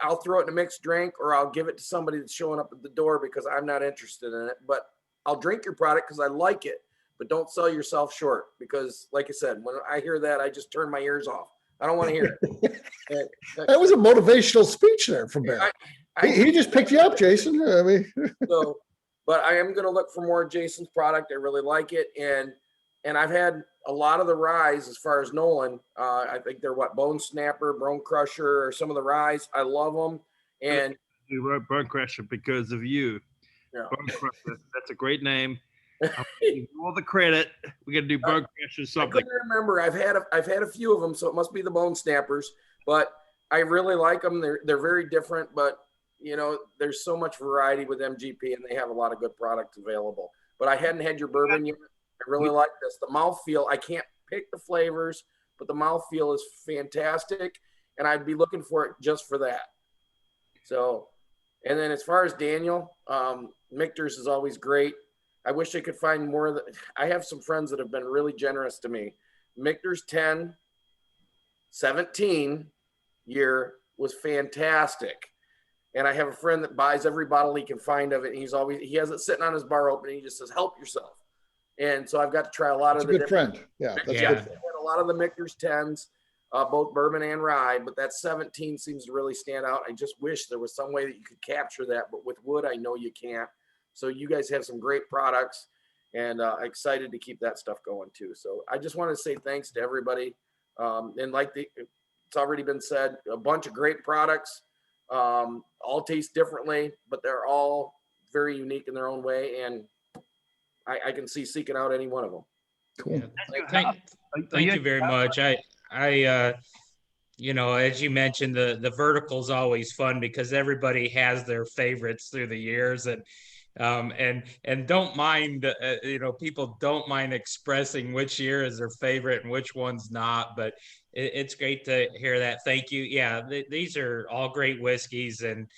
S11: I'll throw it in a mixed drink or I'll give it to somebody that's showing up at the door because I'm not interested in it. But I'll drink your product because I like it, but don't sell yourself short because, like I said, when I hear that, I just turn my ears off. I don't want to hear it.
S1: That was a motivational speech there from Bear. He just picked you up, Jason. I mean,
S11: but I am going to look for more of Jason's product. I really like it, and I've had a lot of the ryes as far as Nolan. I think they're Bone Snapper, Bone Crusher, or some of the ryes. I love them, and
S5: You wrote Bone Crusher because of you.
S11: Yeah.
S5: Bone Crusher. That's a great name. I'll give you all the credit. We're gonna do Bone Crusher
S11: I
S5: something.
S11: couldn't remember. I've had a few of them, so it must be the Bone Snappers. But I really like them. They're very different, but there's so much variety with MGP, and they have a lot of good products available. But I hadn't had your bourbon yet. I really like this. The mouthfeel, I can't pick the flavors, but the mouthfeel is fantastic, and I'd be looking for it just for that. So, and then as far as Daniel, Michter's is always great. I wish I could find more of the, I have some friends that have been really generous to me. Michter's 17 year was fantastic. And I have a friend that buys every bottle he can find of it. And he has it sitting on his bar open. And he just says, "Help yourself." And so I've got to try a lot
S1: that's
S11: of
S1: a
S11: the
S1: good friend. Yeah, that's
S3: Yeah.
S1: good.
S11: a lot of the Michter's 10s, both bourbon and rye, but that 17 seems to really stand out. I just wish there was some way that you could capture that, but with wood, I know you can't. So you guys have some great products, and excited to keep that stuff going too. So I just want to say thanks to everybody. And it's already been said, a bunch of great products, all taste differently, but they're all very unique in their own way. And I can see seeking out any one of them.
S1: Cool.
S3: Thank you very much. I as you mentioned, the vertical's always fun because everybody has their favorites through the years, and don't mind, people don't mind expressing which year is their favorite and which one's not, but it's great to hear that. Thank you. Yeah, these are all great whiskeys, and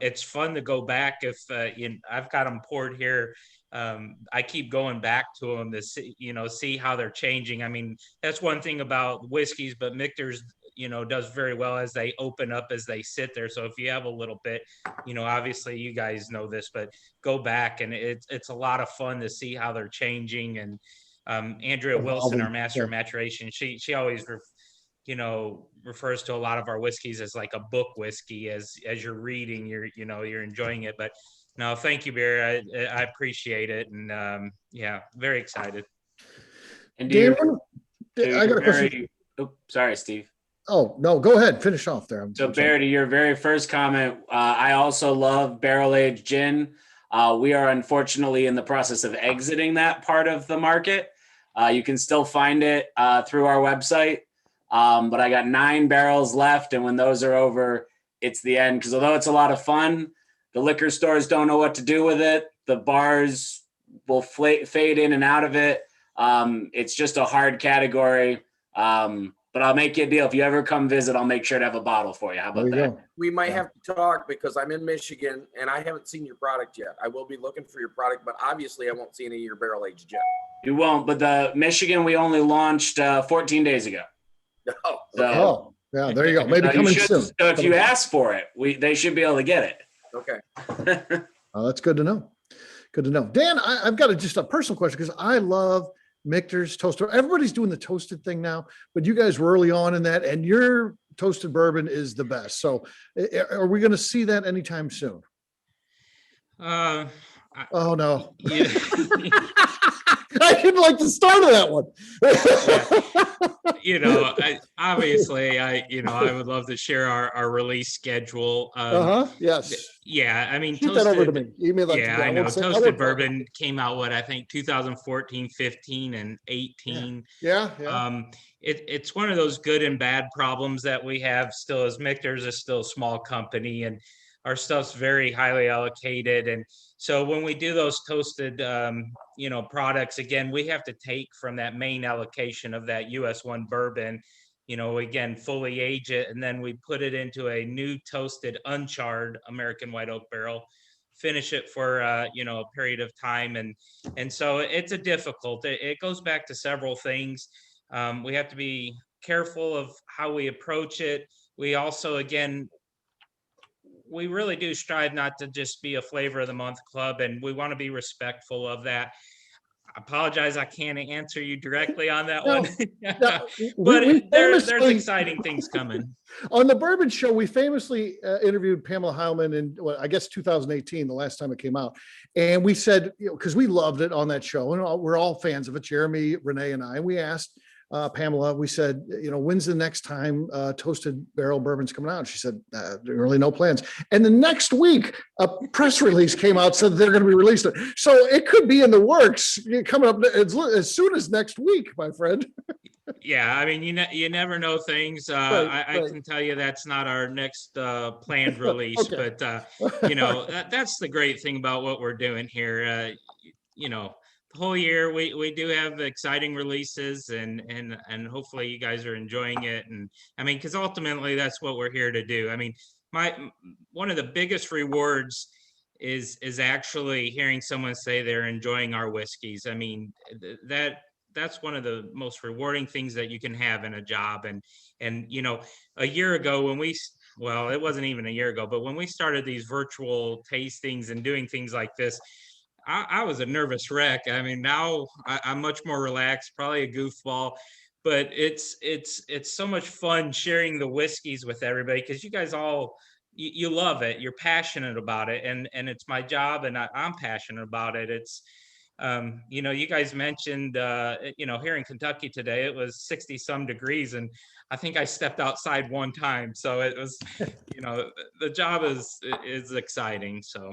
S3: it's fun to go back if I've got them poured here I keep going back to them to see, see how they're changing. I mean, that's one thing about whiskeys, but Michter's, does very well as they open up, as they sit there. So if you have a little bit, obviously you guys know this, but go back and it's a lot of fun to see how they're changing. And Andrea Wilson, our master of maturation, she always refers to a lot of our whiskeys as like a book whiskey. As you're reading, you're enjoying it. But no, thank you, Barry. I appreciate it, and yeah, very excited.
S2: And
S1: Dan, I got a question.
S2: Sorry, Steve.
S1: Oh no, go ahead. Finish off there.
S2: So Barry, to your very first comment, I also love barrel-aged gin. We are unfortunately in the process of exiting that part of the market. You can still find it through our website. But I got 9 barrels left, and when those are over, it's the end. Because although it's a lot of fun, the liquor stores don't know what to do with it. The bars will fade in and out of it. It's just a hard category. But I'll make you a deal. If you ever come visit, I'll make sure to have a bottle for you. How about that?
S11: We might have to talk because I'm in Michigan and I haven't seen your product yet. I will be looking for your product, but obviously I won't see any of your barrel-aged gin.
S2: You won't, but the Michigan we only launched 14 days ago.
S1: Oh, yeah, there you go. Maybe coming soon.
S2: So if you ask for it, they should be able to get it.
S11: Okay.
S1: Oh, that's good to know. Good to know. Dan, I've got just a personal question because I love Michter's toasted. Everybody's doing the toasted thing now, but you guys were early on in that, and your toasted bourbon is the best. So, are we going to see that anytime soon? Oh no!
S3: Yeah.
S1: I didn't like the start of that one.
S3: Obviously, I would love to share our release schedule.
S1: Yes.
S3: Yeah, I mean,
S1: shoot that over to me. Email that.
S3: Yeah, I know. Toasted bourbon came out I think 2014, 15, and 18.
S1: Yeah.
S3: It's one of those good and bad problems that we have still, as Michter's is still a small company, and our stuff's very highly allocated. And so when we do those toasted, products, again, we have to take from that main allocation of that US1 bourbon, again, fully age it, and then we put it into a new toasted, uncharred American white oak barrel, finish it for, a period of time. And so it's a difficult, it goes back to several things. We have to be careful of how we approach it. We also, again, we really do strive not to just be a flavor of the month club, and we want to be respectful of that. I apologize, I can't answer you directly on that one. But there's exciting things coming.
S1: On the Bourbon Show, we famously interviewed Pamela Heilman in, I guess 2018, the last time it came out. And we said, because we loved it on that show, and we're all fans of it, Jeremy, Renee, and I. And we asked Pamela, we said, when's the next time toasted barrel bourbon's coming out? And she said, really no plans. And the next week, a press release came out, said they're going to be releasing it. So it could be in the works coming up as soon as next week, my friend.
S3: Yeah, I mean, you never know things. I can tell you that's not our next planned release, okay. But that's the great thing about what we're doing here. The whole year we do have exciting releases, and hopefully you guys are enjoying it. And I mean, because ultimately that's what we're here to do. I mean, one of the biggest rewards is actually hearing someone say they're enjoying our whiskeys. I mean, that's one of the most rewarding things that you can have in a job. And a year ago it wasn't even a year ago, but when we started these virtual tastings and doing things like this, I was a nervous wreck. I mean, now I'm much more relaxed, probably a goofball, but it's so much fun sharing the whiskeys with everybody, because you guys all, you love it. You're passionate about it, and it's my job, and I'm passionate about it. It's, you guys mentioned, here in Kentucky today, it was 60 some degrees, and I think I stepped outside one time. So it was, the job is exciting. So.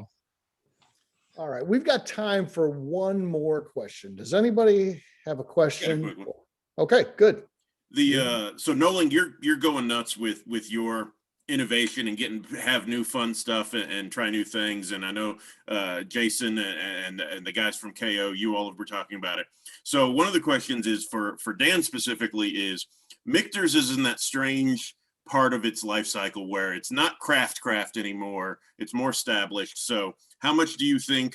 S1: All right, we've got time for one more question. Does anybody have a question?
S12: Yeah,
S1: okay, good.
S12: So Nolan, you're going nuts with your innovation and have new fun stuff and try new things. And I know Jason and the guys from KO, you all were talking about it. So one of the questions is for Dan specifically is, Michter's is in that strange part of its life cycle where it's not craft anymore, it's more established. So how much do you think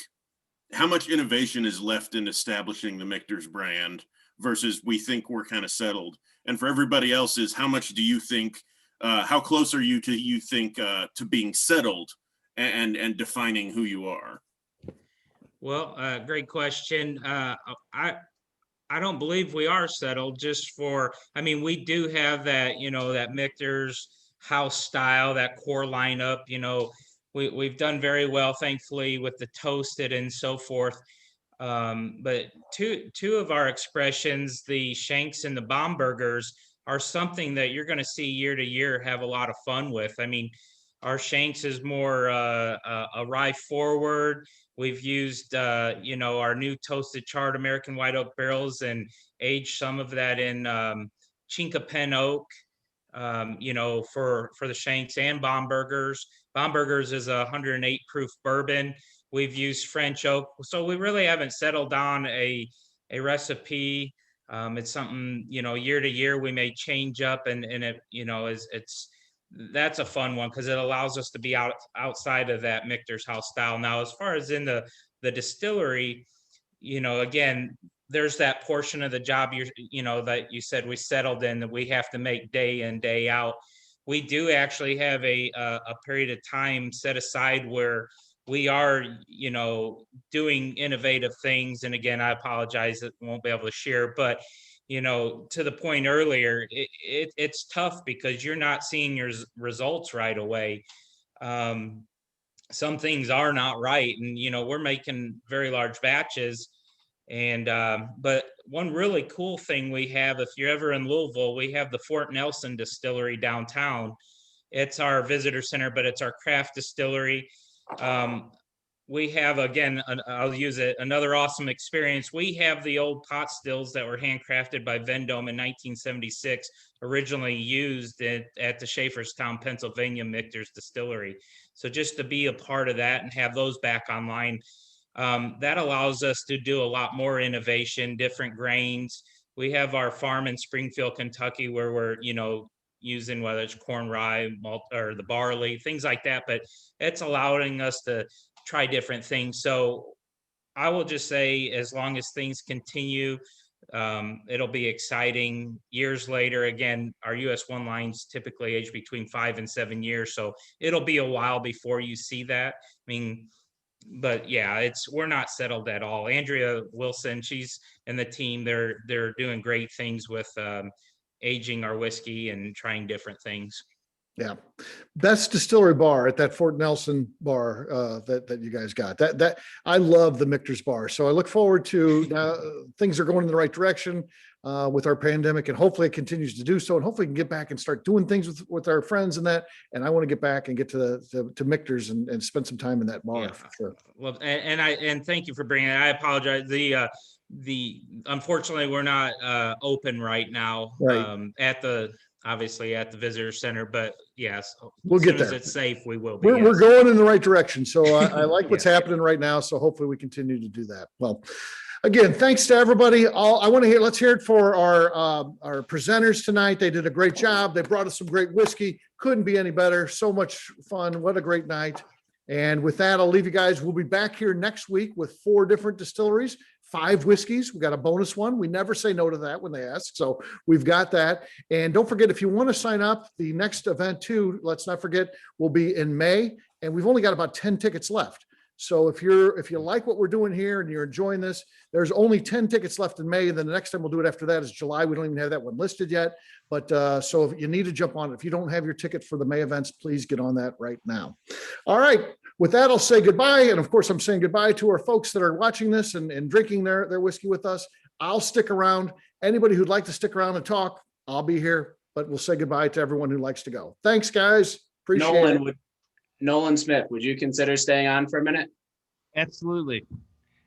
S12: how much innovation is left in establishing the Michter's brand versus we think we're kind of settled? And for everybody else is how much do you think, how close are you think to being settled and defining who you are?
S3: Well, great question. I don't believe we are settled just for, I mean, we do have that, you know, that Michter's house style, that core lineup, you know, we've done very well, thankfully, with the toasted and so forth. But two of our expressions, the Shanks and the Bombergers, are something that you're going to see year to year have a lot of fun with. I mean, our Shanks is more a rye forward. We've used, you know, our new toasted charred American white oak barrels and aged some of that in Chinquapin oak, you know, for the Shanks and Bombergers. Bombergers is a 108 proof bourbon. We've used French oak. So we really haven't settled on a recipe. It's something, you know, year to year we may change up, and it, you know, that's a fun one because it allows us to be outside of that Michter's house style. Now, as far as in the distillery, you know, again, there's that portion of the job you know, that you said we settled in that we have to make day in, day out. We do actually have a period of time set aside where we are, you know, doing innovative things. And again, I apologize that won't be able to share, but you know, to the point earlier, it's tough because you're not seeing your results right away. Some things are not right, and you know, we're making very large batches. And but one really cool thing we have, if you're ever in Louisville, we have the Fort Nelson distillery downtown. It's our visitor center, but it's our craft distillery. We have, again, I'll use it, another awesome experience. We have the old pot stills that were handcrafted by Vendome in 1976, originally used at the Schaeferstown, Pennsylvania Michter's distillery. So just to be a part of that and have those back online, that allows us to do a lot more innovation, different grains. We have our farm in Springfield, Kentucky, where we're, you know, using whether it's corn, rye, malt, or the barley, things like that, but it's allowing us to try different things. So I will just say, as long as things continue, it'll be exciting. Years later, again, our US1 lines typically age between 5 and 7 years, so it'll be a while before you see that. I mean, but yeah, we're not settled at all. Andrea Wilson, she's and the team, they're doing great things with aging our whiskey and trying different things.
S1: Yeah, best distillery bar at that Fort Nelson bar that you guys got. That I love the Michter's bar. So I look forward to things are going in the right direction with our pandemic, and hopefully it continues to do so. And hopefully we can get back and start doing things with our friends and that. And I want to get back and get to Michter's and spend some time in that bar, yeah, for sure.
S3: Well, and thank you for bringing it. I apologize. Unfortunately we're not open right now, right. Obviously at the visitor center, but yes,
S1: we'll get there.
S3: As it's safe, we will be.
S1: We're going in the right direction. So I like what's happening right now. So hopefully we continue to do that. Well, again, thanks to everybody. Let's hear it for our presenters tonight. They did a great job. They brought us some great whiskey. Couldn't be any better. So much fun. What a great night. And with that, I'll leave you guys. We'll be back here next week with 4 different distilleries, 5 whiskeys. We got a bonus one. We never say no to that when they ask. So we've got that. And don't forget, if you want to sign up, the next event too, let's not forget, will be in May. And we've only got about 10 tickets left. So if you like what we're doing here and you're enjoying this, there's only 10 tickets left in May. And then the next time we'll do it after that is July. We don't even have that one listed yet. But so if you need to jump on it, if you don't have your ticket for the May events, please get on that right now. All right. With that, I'll say goodbye. And of course, I'm saying goodbye to our folks that are watching this and drinking their whiskey with us. I'll stick around. Anybody who'd like to stick around and talk, I'll be here. But we'll say goodbye to everyone who likes to go. Thanks, guys. Appreciate it.
S2: Nolan Smith, would you consider staying on for a minute?
S5: Absolutely.